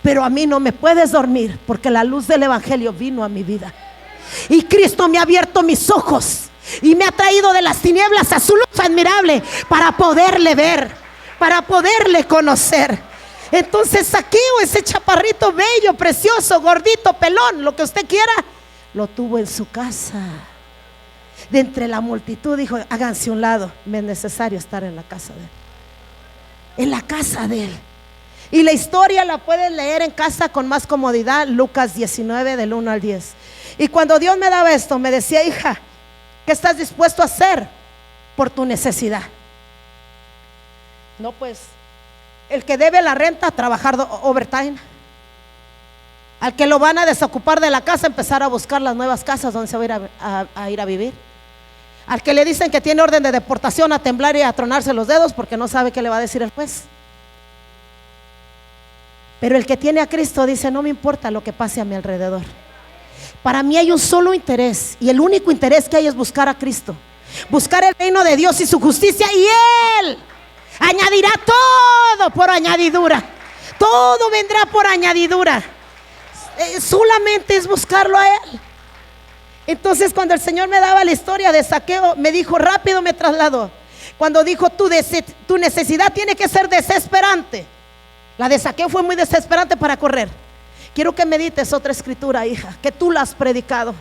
Pero a mí no me puedes dormir, porque la luz del evangelio vino a mi vida. Y Cristo me ha abierto mis ojos y me ha traído de las tinieblas a su luz admirable, para poderle ver, para poderle conocer. Entonces Zaqueo, ese chaparrito bello, precioso, gordito, pelón, lo que usted quiera, lo tuvo en su casa. De entre la multitud dijo: háganse un lado, me es necesario estar en la casa de él. En la casa de él. Y la historia la puedes leer en casa con más comodidad. Lucas 19 del 1 al 10. Y cuando Dios me daba esto, me decía: hija, ¿qué estás dispuesto a hacer por tu necesidad? No, pues el que debe la renta, trabajar overtime. Al que lo van a desocupar de la casa, empezar a buscar las nuevas casas donde se va a ir a vivir. Al que le dicen que tiene orden de deportación, a temblar y a tronarse los dedos, porque no sabe qué le va a decir el juez. Pero el que tiene a Cristo dice: no me importa lo que pase a mi alrededor. Para mí hay un solo interés, y el único interés que hay es buscar a Cristo, buscar el reino de Dios y su justicia, y Él Añadirá todo por añadidura. Todo vendrá por añadidura. Solamente es buscarlo a Él. Entonces cuando el Señor me daba la historia de Zaqueo, me dijo, rápido me trasladó. Cuando dijo, tu necesidad tiene que ser desesperante. La de Zaqueo fue muy desesperante para correr. Quiero que medites otra escritura, hija, que tú la has predicado.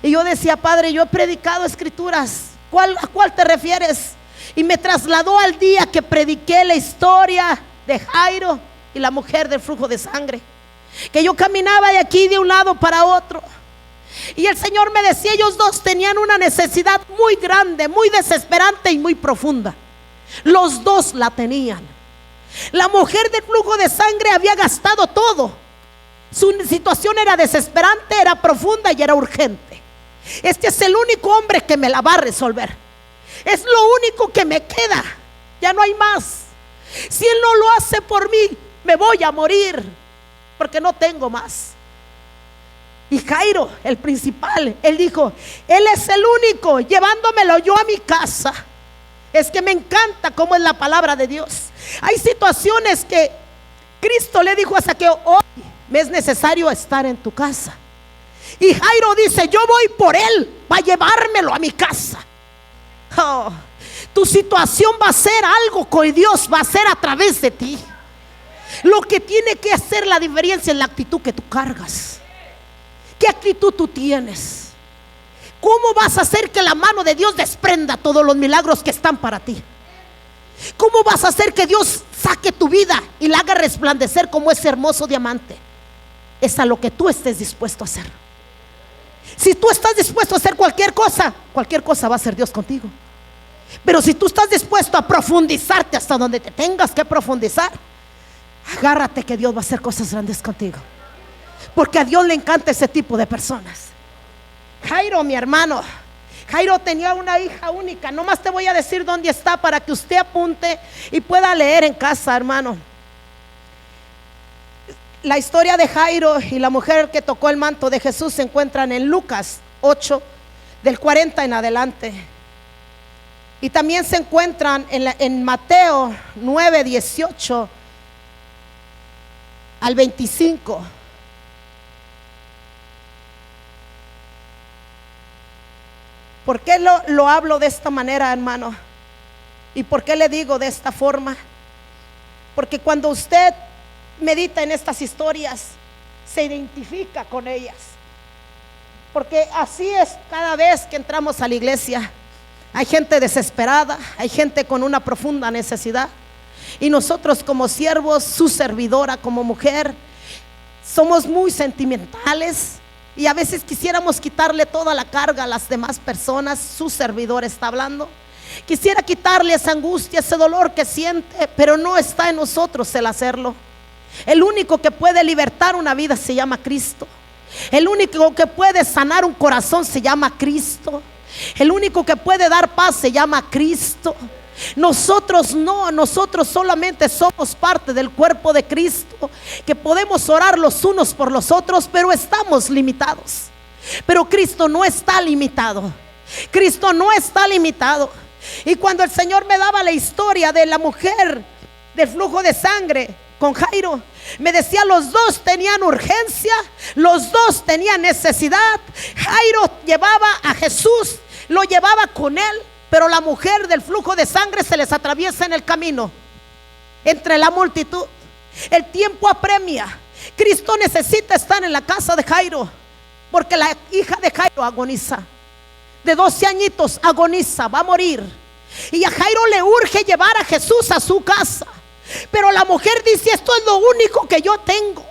Y yo decía, Padre, yo he predicado escrituras. ¿A cuál te refieres? Y me trasladó al día que prediqué la historia de Jairo y la mujer del flujo de sangre. Que yo caminaba de aquí de un lado para otro. Y el Señor me decía, ellos dos tenían una necesidad muy grande, muy desesperante y muy profunda. Los dos la tenían. La mujer del flujo de sangre había gastado todo. Su situación era desesperante, era profunda y era urgente. Este es el único hombre que me la va a resolver. Es lo único que me queda. Ya no hay más. Si Él no lo hace por mí, me voy a morir, porque no tengo más. Y Jairo, el principal, él dijo, Él es el único, llevándomelo yo a mi casa. Es que me encanta cómo es la palabra de Dios. Hay situaciones que Cristo le dijo a Zaqueo, hoy me es necesario estar en tu casa. Y Jairo dice, yo voy por él, va a llevármelo a mi casa. Oh, tu situación va a ser algo que Dios va a hacer a través de ti. Lo que tiene que hacer la diferencia es la actitud que tú cargas. ¿Qué actitud tú tienes? ¿Cómo vas a hacer que la mano de Dios desprenda todos los milagros que están para ti? ¿Cómo vas a hacer que Dios saque tu vida y la haga resplandecer como ese hermoso diamante? Es a lo que tú estés dispuesto a hacer. Si tú estás dispuesto a hacer cualquier cosa va a ser Dios contigo. Pero si tú estás dispuesto a profundizarte hasta donde te tengas que profundizar, agárrate que Dios va a hacer cosas grandes contigo. Porque a Dios le encanta ese tipo de personas. Jairo, mi hermano, Jairo tenía una hija única. Nomás te voy a decir dónde está para que usted apunte y pueda leer en casa, hermano. La historia de Jairo y la mujer que tocó el manto de Jesús se encuentran en Lucas 8, del 40 en adelante. Y también se encuentran en Mateo 9, 18 al 25. ¿Por qué lo hablo de esta manera, hermano? ¿Y por qué le digo de esta forma? Porque cuando usted medita en estas historias, se identifica con ellas. Porque así es cada vez que entramos a la iglesia. Hay gente desesperada, hay gente con una profunda necesidad. Y nosotros como siervos, su servidora como mujer, somos muy sentimentales. Y a veces quisiéramos quitarle toda la carga a las demás personas. Su servidor está hablando. Quisiera quitarle esa angustia, ese dolor que siente, pero no está en nosotros el hacerlo. El único que puede libertar una vida se llama Cristo. El único que puede sanar un corazón se llama Cristo. El único que puede dar paz se llama Cristo. Nosotros no, nosotros solamente somos parte del cuerpo de Cristo, que podemos orar los unos por los otros, pero estamos limitados. Pero Cristo no está limitado. Cristo no está limitado. Y cuando el Señor me daba la historia de la mujer del flujo de sangre con Jairo, me decía, los dos tenían urgencia, los dos tenían necesidad. Jairo llevaba a Jesús, lo llevaba con él, pero la mujer del flujo de sangre se les atraviesa en el camino, entre la multitud. El tiempo apremia. Cristo necesita estar en la casa de Jairo, porque la hija de Jairo agoniza, de 12 añitos, agoniza, va a morir. Y a Jairo le urge llevar a Jesús a su casa. Pero la mujer dice, esto es lo único que yo tengo.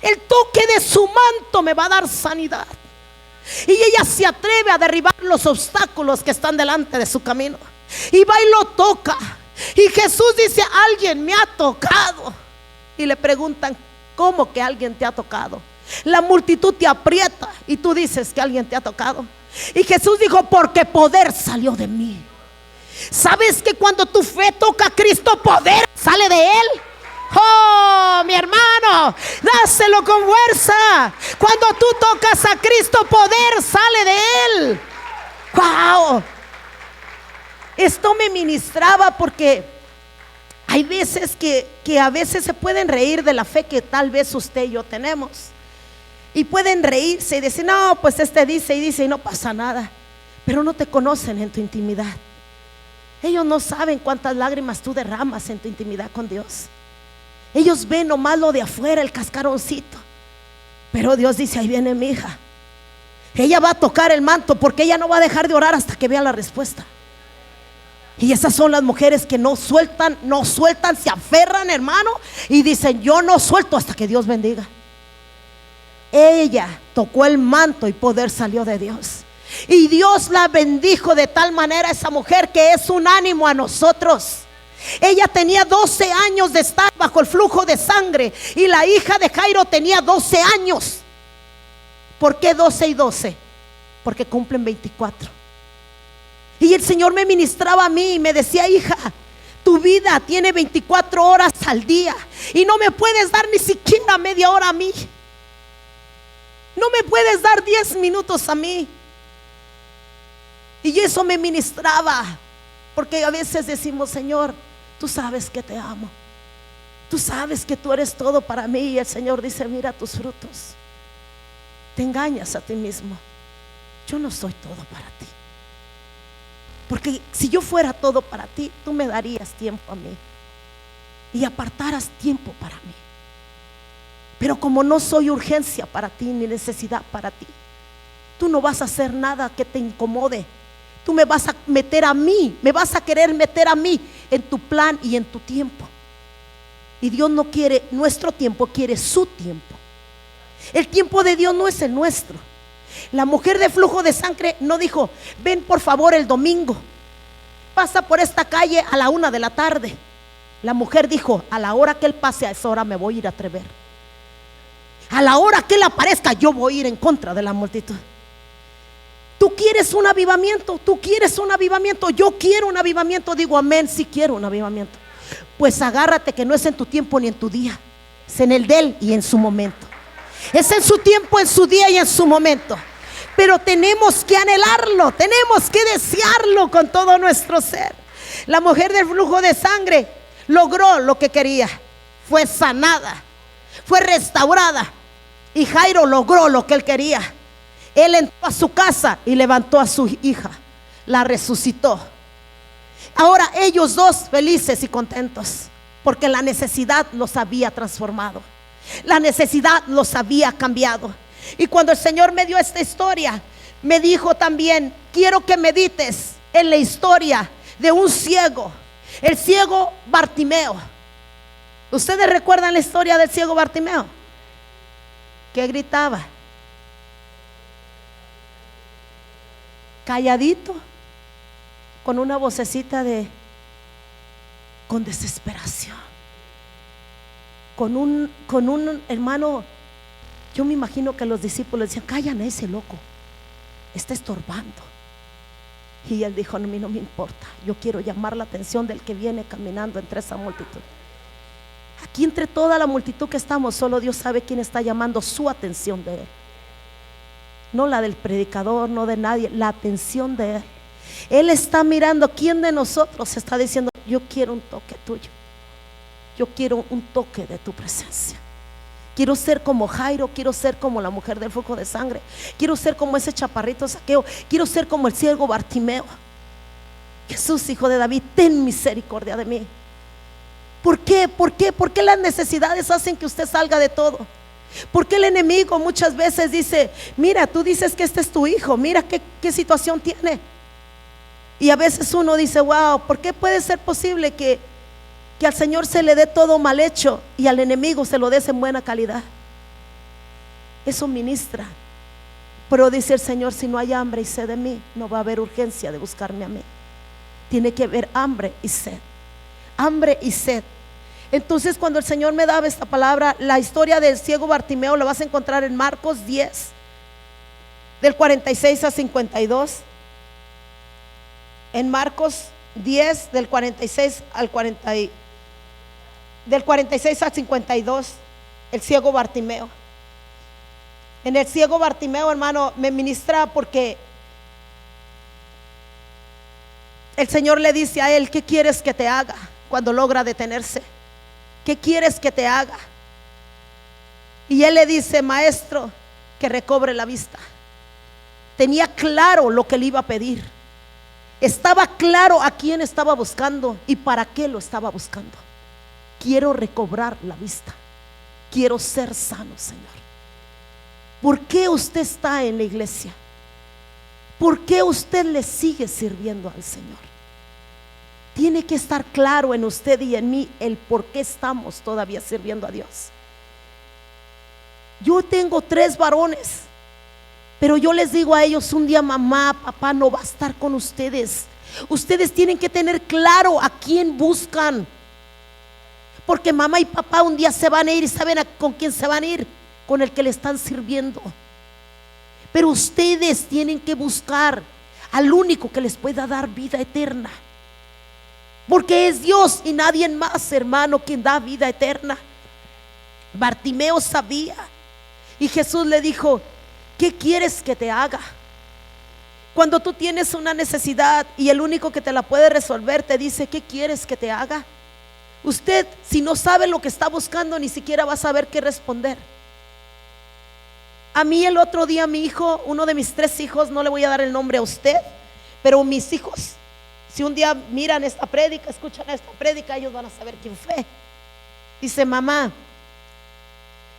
El toque de su manto me va a dar sanidad. Y ella se atreve a derribar los obstáculos que están delante de su camino. Y va y lo toca. Y Jesús dice, alguien me ha tocado. Y le preguntan, ¿cómo que alguien te ha tocado? La multitud te aprieta y tú dices que alguien te ha tocado. Y Jesús dijo, porque poder salió de mí. ¿Sabes que cuando tu fe toca a Cristo, poder sale de Él? Oh, mi hermano, dáselo con fuerza. Cuando tú tocas a Cristo, poder sale de Él. Wow. Esto me ministraba porque Hay veces que a veces se pueden reír de la fe que tal vez usted y yo tenemos. Y pueden reírse y decir, no, pues este dice y dice y no pasa nada. Pero no te conocen en tu intimidad. Ellos no saben cuántas lágrimas tú derramas en tu intimidad con Dios. Ellos ven nomás lo de afuera, el cascaroncito. Pero Dios dice, ahí viene mi hija. Ella va a tocar el manto porque ella no va a dejar de orar hasta que vea la respuesta. Y esas son las mujeres que no sueltan, se aferran, hermano, y dicen, yo no suelto hasta que Dios bendiga. Ella tocó el manto y poder salió de Dios. Y Dios la bendijo de tal manera a esa mujer que es un ánimo a nosotros. Ella tenía 12 años de estar bajo el flujo de sangre y la hija de Jairo tenía 12 años. ¿Por qué 12 y 12? Porque cumplen 24. Y el Señor me ministraba a mí y me decía, hija, tu vida tiene 24 horas al día y no me puedes dar ni siquiera media hora a mí. No me puedes dar 10 minutos a mí. Y eso me ministraba, porque a veces decimos, Señor, tú sabes que te amo, tú sabes que tú eres todo para mí. Y el Señor dice, mira tus frutos. Te engañas a ti mismo. Yo no soy todo para ti, porque si yo fuera todo para ti, tú me darías tiempo a mí y apartaras tiempo para mí. Pero como no soy urgencia para ti ni necesidad para ti, tú no vas a hacer nada que te incomode. Tú me vas a meter a mí, me vas a querer meter a mí en tu plan y en tu tiempo. Y Dios no quiere nuestro tiempo, quiere su tiempo. El tiempo de Dios no es el nuestro. La mujer de flujo de sangre no dijo, ven por favor el domingo, pasa por esta calle a la 1 de la tarde. La mujer dijo, a la hora que él pase, a esa hora me voy a ir a atrever. A la hora que él aparezca, yo voy a ir en contra de la multitud. Tú quieres un avivamiento, tú quieres un avivamiento, yo quiero un avivamiento. Digo amén, si quiero un avivamiento. Pues agárrate que no es en tu tiempo ni en tu día, es en el de él y en su momento. Es en su tiempo, en su día y en su momento. Pero tenemos que anhelarlo, tenemos que desearlo con todo nuestro ser. La mujer del flujo de sangre logró lo que quería, fue sanada, fue restaurada. Y Jairo logró lo que él quería. Él entró a su casa y levantó a su hija, la resucitó. Ahora ellos dos felices y contentos, porque la necesidad los había transformado, la necesidad los había cambiado. Y cuando el Señor me dio esta historia, me dijo también, quiero que medites en la historia de un ciego, el ciego Bartimeo. ¿Ustedes recuerdan la historia del ciego Bartimeo? Que gritaba, calladito, con una vocecita con desesperación, con un hermano. Yo me imagino que los discípulos decían, callan a ese loco, está estorbando. Y él dijo, no, a mí no me importa, yo quiero llamar la atención del que viene caminando entre esa multitud. Aquí entre toda la multitud que estamos, solo Dios sabe quién está llamando su atención de él. No la del predicador, no de nadie, la atención de él. Él está mirando quién de nosotros está diciendo, yo quiero un toque tuyo, yo quiero un toque de tu presencia. Quiero ser como Jairo, quiero ser como la mujer del flujo de sangre, quiero ser como ese chaparrito Zaqueo, quiero ser como el ciego Bartimeo. Jesús, hijo de David, ten misericordia de mí. ¿Por qué? ¿Por qué? ¿Por qué las necesidades hacen que usted salga de todo? ¿Por qué el enemigo muchas veces dice, mira, tú dices que este es tu hijo, mira qué situación tiene? Y a veces uno dice, wow, ¿por qué puede ser posible que al Señor se le dé todo mal hecho y al enemigo se lo des en buena calidad? Eso ministra. Pero dice el Señor, si no hay hambre y sed de mí, no va a haber urgencia de buscarme a mí. Tiene que haber hambre y sed. Hambre y sed. Entonces cuando el Señor me daba esta palabra, la historia del ciego Bartimeo la vas a encontrar en Marcos 10, del 46 a 52. En Marcos 10, del 46 al 40, del 46 al 52, el ciego Bartimeo. En el ciego Bartimeo, hermano, me ministra porque el Señor le dice a él, ¿qué quieres que te haga? cuando logra detenerse. ¿Qué quieres que te haga? Y él le dice: maestro, que recobre la vista. Tenía claro lo que le iba a pedir. Estaba claro a quién estaba buscando y para qué lo estaba buscando. Quiero recobrar la vista. Quiero ser sano, Señor. ¿Por qué usted está en la iglesia? ¿Por qué usted le sigue sirviendo al Señor? Tiene que estar claro en usted y en mí el por qué estamos todavía sirviendo a Dios. Yo tengo 3 varones, pero yo les digo a ellos un día: mamá, papá no va a estar con ustedes. Ustedes tienen que tener claro a quién buscan, porque mamá y papá un día se van a ir, y ¿saben con quién se van a ir? Con el que le están sirviendo. Pero ustedes tienen que buscar al único que les pueda dar vida eterna, porque es Dios y nadie más, hermano, quien da vida eterna. Bartimeo sabía, y Jesús le dijo: ¿qué quieres que te haga? Cuando tú tienes una necesidad y el único que te la puede resolver te dice: ¿qué quieres que te haga? Usted, si no sabe lo que está buscando, ni siquiera va a saber qué responder. A mí el otro día mi hijo, uno de mis 3 hijos, no le voy a dar el nombre a usted, pero mis hijos, si un día miran esta prédica, escuchan esta prédica, ellos van a saber quién fue. Dice: mamá,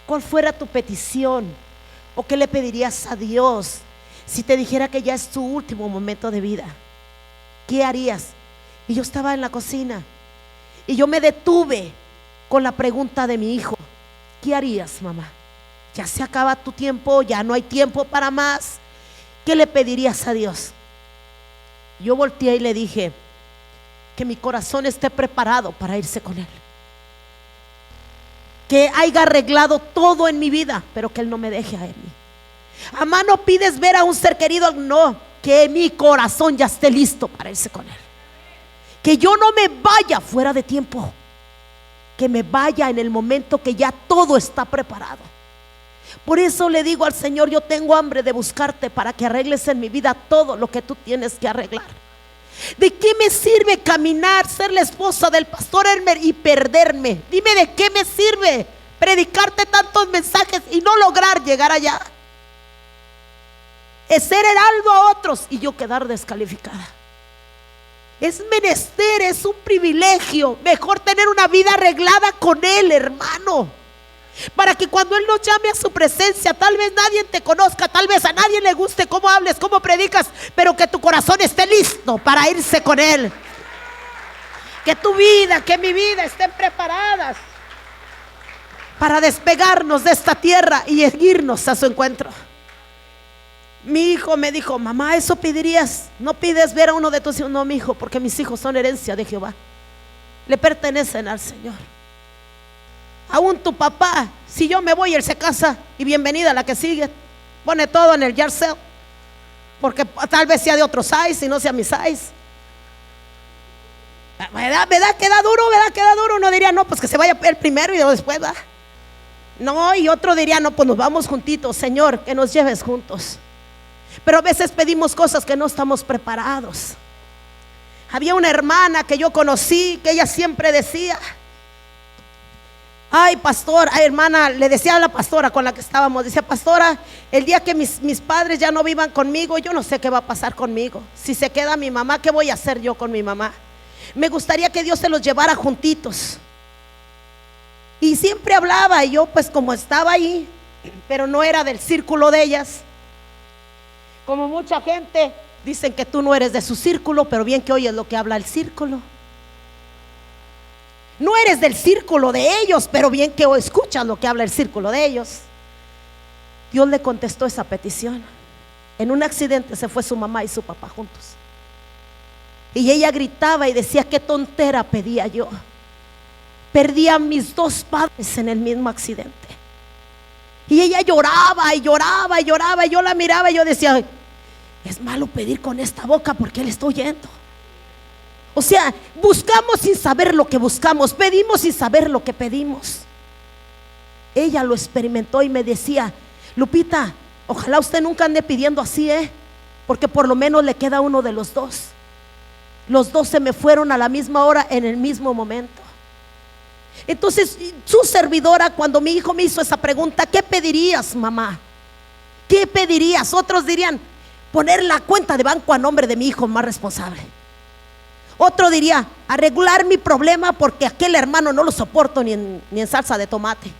¿cuál fuera tu petición? ¿O qué le pedirías a Dios si te dijera que ya es tu último momento de vida? ¿Qué harías? Y yo estaba en la cocina y yo me detuve con la pregunta de mi hijo: ¿qué harías, mamá? Ya se acaba tu tiempo, ya no hay tiempo para más. ¿Qué le pedirías a Dios? Yo volteé y le dije: que mi corazón esté preparado para irse con Él, que haya arreglado todo en mi vida, pero que Él no me deje a Él. Mamá, no pides ver a un ser querido, no, que mi corazón ya esté listo para irse con Él, que yo no me vaya fuera de tiempo, que me vaya en el momento que ya todo está preparado. Por eso le digo al Señor: yo tengo hambre de buscarte para que arregles en mi vida todo lo que tú tienes que arreglar. ¿De qué me sirve caminar, ser la esposa del pastor Elmer y perderme? Dime, ¿de qué me sirve predicarte tantos mensajes y no lograr llegar allá? Es ser heraldo a otros y yo quedar descalificada. Es menester, es un privilegio. Mejor tener una vida arreglada con Él, hermano, para que cuando Él nos llame a su presencia, tal vez nadie te conozca, tal vez a nadie le guste cómo hables, cómo predicas, pero que tu corazón esté listo para irse con Él. Que tu vida, que mi vida estén preparadas para despegarnos de esta tierra y irnos a su encuentro. Mi hijo me dijo: mamá, ¿eso pedirías? ¿No pides ver a uno de tus hijos? No, mi hijo, porque mis hijos son herencia de Jehová, le pertenecen al Señor. Aún tu papá, si yo me voy, él se casa y bienvenida a la que sigue. Pone todo en el yard sale, porque tal vez sea de otro size y no sea mi size. ¿Verdad? Queda duro, ¿verdad? Queda duro. Uno diría: no, pues que se vaya él primero y yo después, ¿verdad? No, y otro diría: no, pues nos vamos juntitos, Señor, que nos lleves juntos. Pero a veces pedimos cosas que no estamos preparados. Había una hermana que yo conocí que ella siempre decía: ay, pastor, ay, hermana, le decía a la pastora con la que estábamos, decía: pastora, el día que mis padres ya no vivan conmigo, yo no sé qué va a pasar conmigo. Si se queda mi mamá, ¿qué voy a hacer yo con mi mamá? Me gustaría que Dios se los llevara juntitos. Y siempre hablaba, y yo pues como estaba ahí, pero no era del círculo de ellas. Como mucha gente, dicen que tú no eres de su círculo, pero bien que oyes lo que habla el círculo. No eres del círculo de ellos, pero bien que escuchas lo que habla el círculo de ellos. Dios le contestó esa petición. En un accidente se fue su mamá y su papá juntos. Y ella gritaba y decía: qué tontera pedía yo. Perdí a mis 2 padres en el mismo accidente. Y ella lloraba y lloraba y lloraba, y yo la miraba y yo decía: es malo pedir con esta boca porque le estoy oyendo. O sea, buscamos sin saber lo que buscamos, pedimos sin saber lo que pedimos. Ella lo experimentó y me decía: Lupita, ojalá usted nunca ande pidiendo así, porque por lo menos le queda uno de los 2. Los dos se me fueron a la misma hora, en el mismo momento. Entonces su servidora, cuando mi hijo me hizo esa pregunta, ¿qué pedirías, mamá? ¿Qué pedirías? Otros dirían, poner la cuenta de banco a nombre de mi hijo más responsable. Otro diría, arreglar mi problema porque aquel hermano no lo soporto ni en salsa de tomate.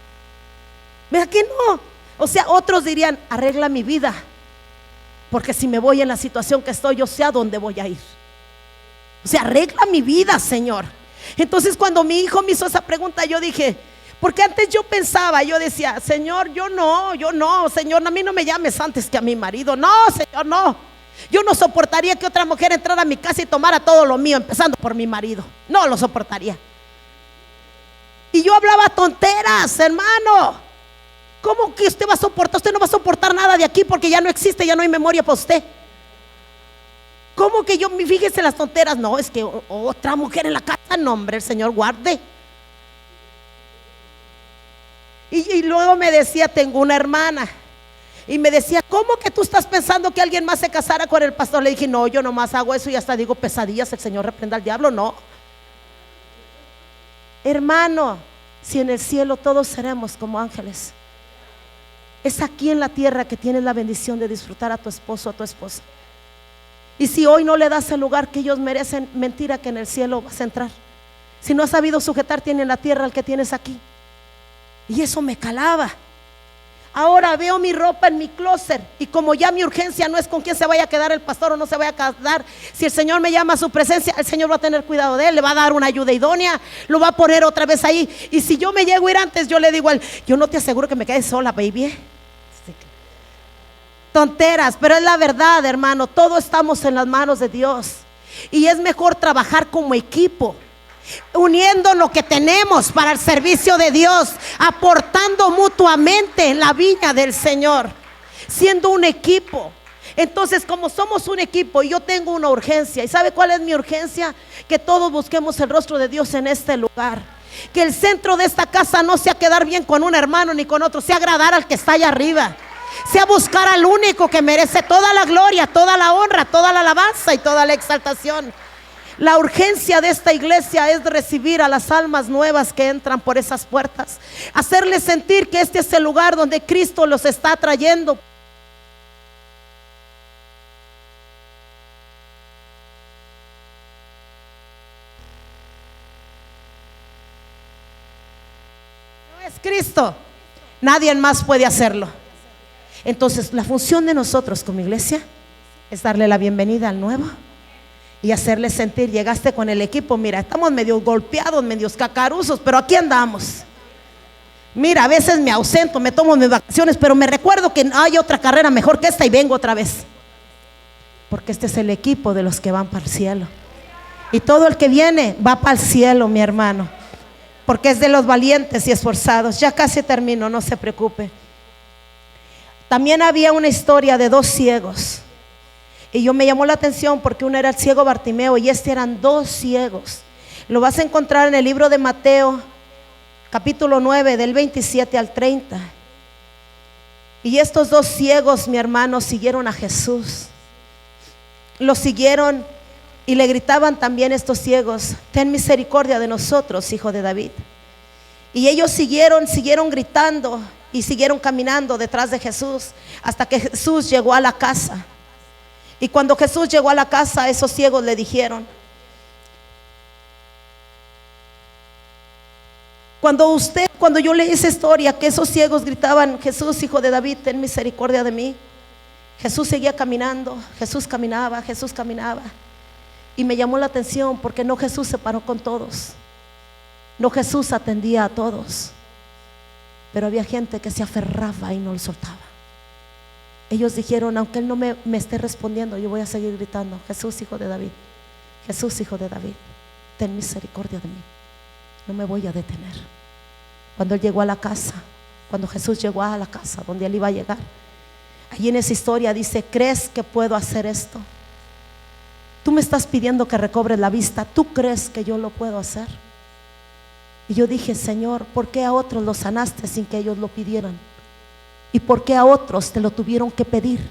Mira que no. O sea, otros dirían, arregla mi vida, porque si me voy en la situación que estoy, yo sé a dónde voy a ir. O sea, arregla mi vida, Señor. Entonces cuando mi hijo me hizo esa pregunta, yo dije, porque antes yo pensaba, yo decía, Señor, yo no, Señor, a mí no me llames antes que a mi marido. No, Señor, no. Yo no soportaría que otra mujer entrara a mi casa y tomara todo lo mío, empezando por mi marido. No lo soportaría. Y yo hablaba tonteras, hermano. ¿Cómo que usted va a soportar? Usted no va a soportar nada de aquí porque ya no existe, ya no hay memoria para usted. ¿Cómo que yo, fíjese las tonteras? No, es que otra mujer en la casa, no, hombre, el Señor guarde. Y luego me decía, tengo una hermana. Y me decía, ¿cómo que tú estás pensando que alguien más se casara con el pastor? Le dije, no, yo nomás hago eso y hasta digo pesadillas, el Señor reprenda al diablo. No, hermano, si en el cielo todos seremos como ángeles, es aquí en la tierra que tienes la bendición de disfrutar a tu esposo, a tu esposa. Y si hoy no le das el lugar que ellos merecen, mentira que en el cielo vas a entrar. Si no has sabido sujetarte en la tierra al que tienes aquí. Y eso me calaba. Ahora veo mi ropa en mi closet, y como ya mi urgencia no es con quién se vaya a quedar el pastor o no se vaya a quedar, si el Señor me llama a su presencia, el Señor va a tener cuidado de él, le va a dar una ayuda idónea, lo va a poner otra vez ahí. Y si yo me llego a ir antes, yo le digo a él, yo no te aseguro que me quedes sola, baby. Tonteras, pero es la verdad, hermano. Todos estamos en las manos de Dios, y es mejor trabajar como equipo, uniendo lo que tenemos para el servicio de Dios, aportando mutuamente en la viña del Señor, siendo un equipo. Entonces, como somos un equipo y yo tengo una urgencia, ¿y sabe cuál es mi urgencia? Que todos busquemos el rostro de Dios en este lugar. Que el centro de esta casa no sea quedar bien con un hermano ni con otro, sea agradar al que está allá arriba, sea buscar al único que merece toda la gloria, toda la honra, toda la alabanza y toda la exaltación. La urgencia de esta iglesia es recibir a las almas nuevas que entran por esas puertas, hacerles sentir que este es el lugar donde Cristo los está trayendo. No es Cristo, nadie más puede hacerlo. Entonces la función de nosotros como iglesia es darle la bienvenida al nuevo y hacerle sentir, llegaste con el equipo, mira, estamos medio golpeados, medios cacaruzos, pero aquí andamos. Mira, a veces me ausento, me tomo mis vacaciones, pero me recuerdo que hay otra carrera mejor que esta y vengo otra vez. Porque este es el equipo de los que van para el cielo. Y todo el que viene va para el cielo, mi hermano, porque es de los valientes y esforzados. Ya casi termino, no se preocupe. También había una historia de dos ciegos. Y yo me llamó la atención porque uno era el ciego Bartimeo y eran dos ciegos. Lo vas a encontrar en el libro de Mateo, capítulo 9, del 27 al 30. Y estos dos ciegos, mi hermano, siguieron a Jesús. Lo siguieron y le gritaban también estos ciegos: ten misericordia de nosotros, hijo de David. Y ellos siguieron gritando y siguieron caminando detrás de Jesús hasta que Jesús llegó a la casa. Y cuando Jesús llegó a la casa, esos ciegos le dijeron, cuando yo leí esa historia, que esos ciegos gritaban: Jesús, hijo de David, ten misericordia de mí, Jesús seguía caminando, Jesús caminaba. Y me llamó la atención porque no Jesús se paró con todos, no Jesús atendía a todos, pero había gente que se aferraba y no lo soltaba. Ellos dijeron: aunque Él no me esté respondiendo, yo voy a seguir gritando: Jesús, hijo de David, Jesús, hijo de David, ten misericordia de mí, no me voy a detener. Cuando Él llegó a la casa, cuando Jesús llegó a la casa donde Él iba a llegar, allí en esa historia dice: ¿crees que puedo hacer esto? Tú me estás pidiendo que recobres la vista, ¿tú crees que yo lo puedo hacer? Y yo dije: Señor, ¿por qué a otros los sanaste sin que ellos lo pidieran? ¿Y por qué a otros te lo tuvieron que pedir?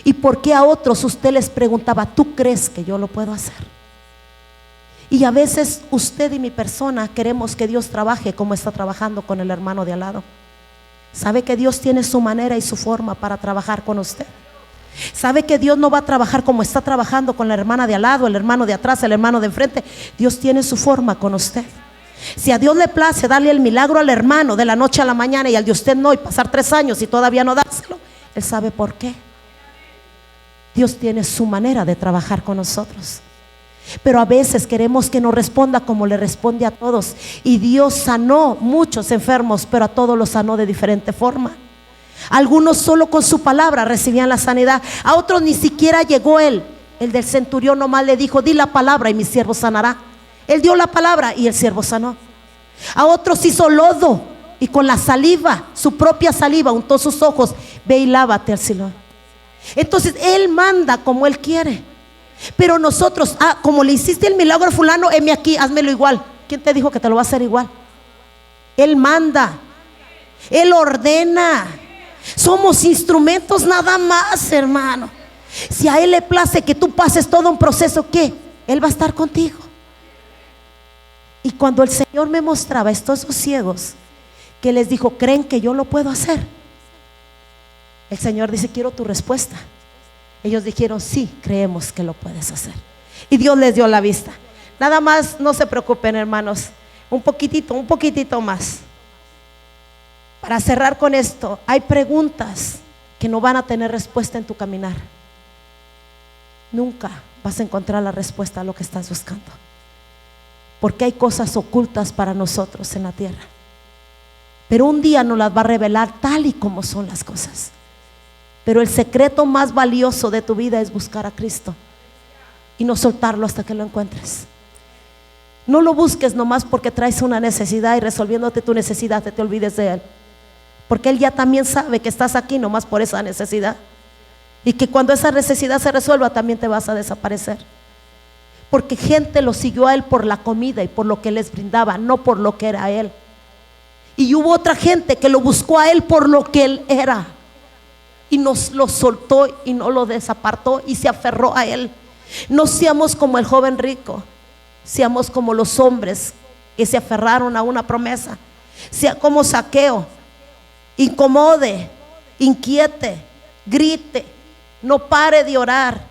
¿Y por qué a otros usted les preguntaba: ¿tú crees que yo lo puedo hacer? Y a veces usted y mi persona queremos que Dios trabaje como está trabajando con el hermano de al lado. ¿Sabe que Dios tiene su manera y su forma para trabajar con usted? ¿Sabe que Dios no va a trabajar como está trabajando con la hermana de al lado, el hermano de atrás, el hermano de enfrente? Dios tiene su forma con usted. Si a Dios le place darle el milagro al hermano de la noche a la mañana y al de usted no, y pasar 3 años y todavía no dárselo, Él sabe por qué. Dios tiene su manera de trabajar con nosotros. Pero a veces queremos que nos responda como le responde a todos. Y Dios sanó muchos enfermos, pero a todos los sanó de diferente forma. Algunos solo con su palabra recibían la sanidad, a otros ni siquiera llegó Él. El del centurión nomás le dijo: di la palabra y mi siervo sanará. Él dio la palabra y el siervo sanó. A otros hizo lodo y con la saliva, su propia saliva, untó sus ojos: ve y lávate al Siloé. Entonces Él manda como Él quiere. Pero nosotros, como le hiciste el milagro a fulano, heme aquí, házmelo igual. ¿Quién te dijo que te lo va a hacer igual? Él manda, Él ordena. Somos instrumentos nada más, hermano. Si a Él le place que tú pases todo un proceso, ¿qué? Él va a estar contigo. Y cuando el Señor me mostraba a estos dos ciegos, que les dijo: ¿creen que yo lo puedo hacer? El Señor dice: quiero tu respuesta. Ellos dijeron: sí, creemos que lo puedes hacer. Y Dios les dio la vista. Nada más, no se preocupen, hermanos, un poquitito más. Para cerrar con esto, hay preguntas que no van a tener respuesta en tu caminar. Nunca vas a encontrar la respuesta a lo que estás buscando, porque hay cosas ocultas para nosotros en la tierra, pero un día nos las va a revelar tal y como son las cosas. Pero el secreto más valioso de tu vida es buscar a Cristo y no soltarlo hasta que lo encuentres. No lo busques nomás porque traes una necesidad y resolviéndote tu necesidad te olvides de Él, porque Él ya también sabe que estás aquí nomás por esa necesidad, y que cuando esa necesidad se resuelva también te vas a desaparecer. Porque gente lo siguió a Él por la comida y por lo que les brindaba, no por lo que era Él. Y hubo otra gente que lo buscó a Él por lo que Él era, y nos lo soltó y no lo desapartó y se aferró a Él. No seamos como el joven rico, seamos como los hombres que se aferraron a una promesa. Sea como Zaqueo: incomode, inquiete, grite, no pare de orar,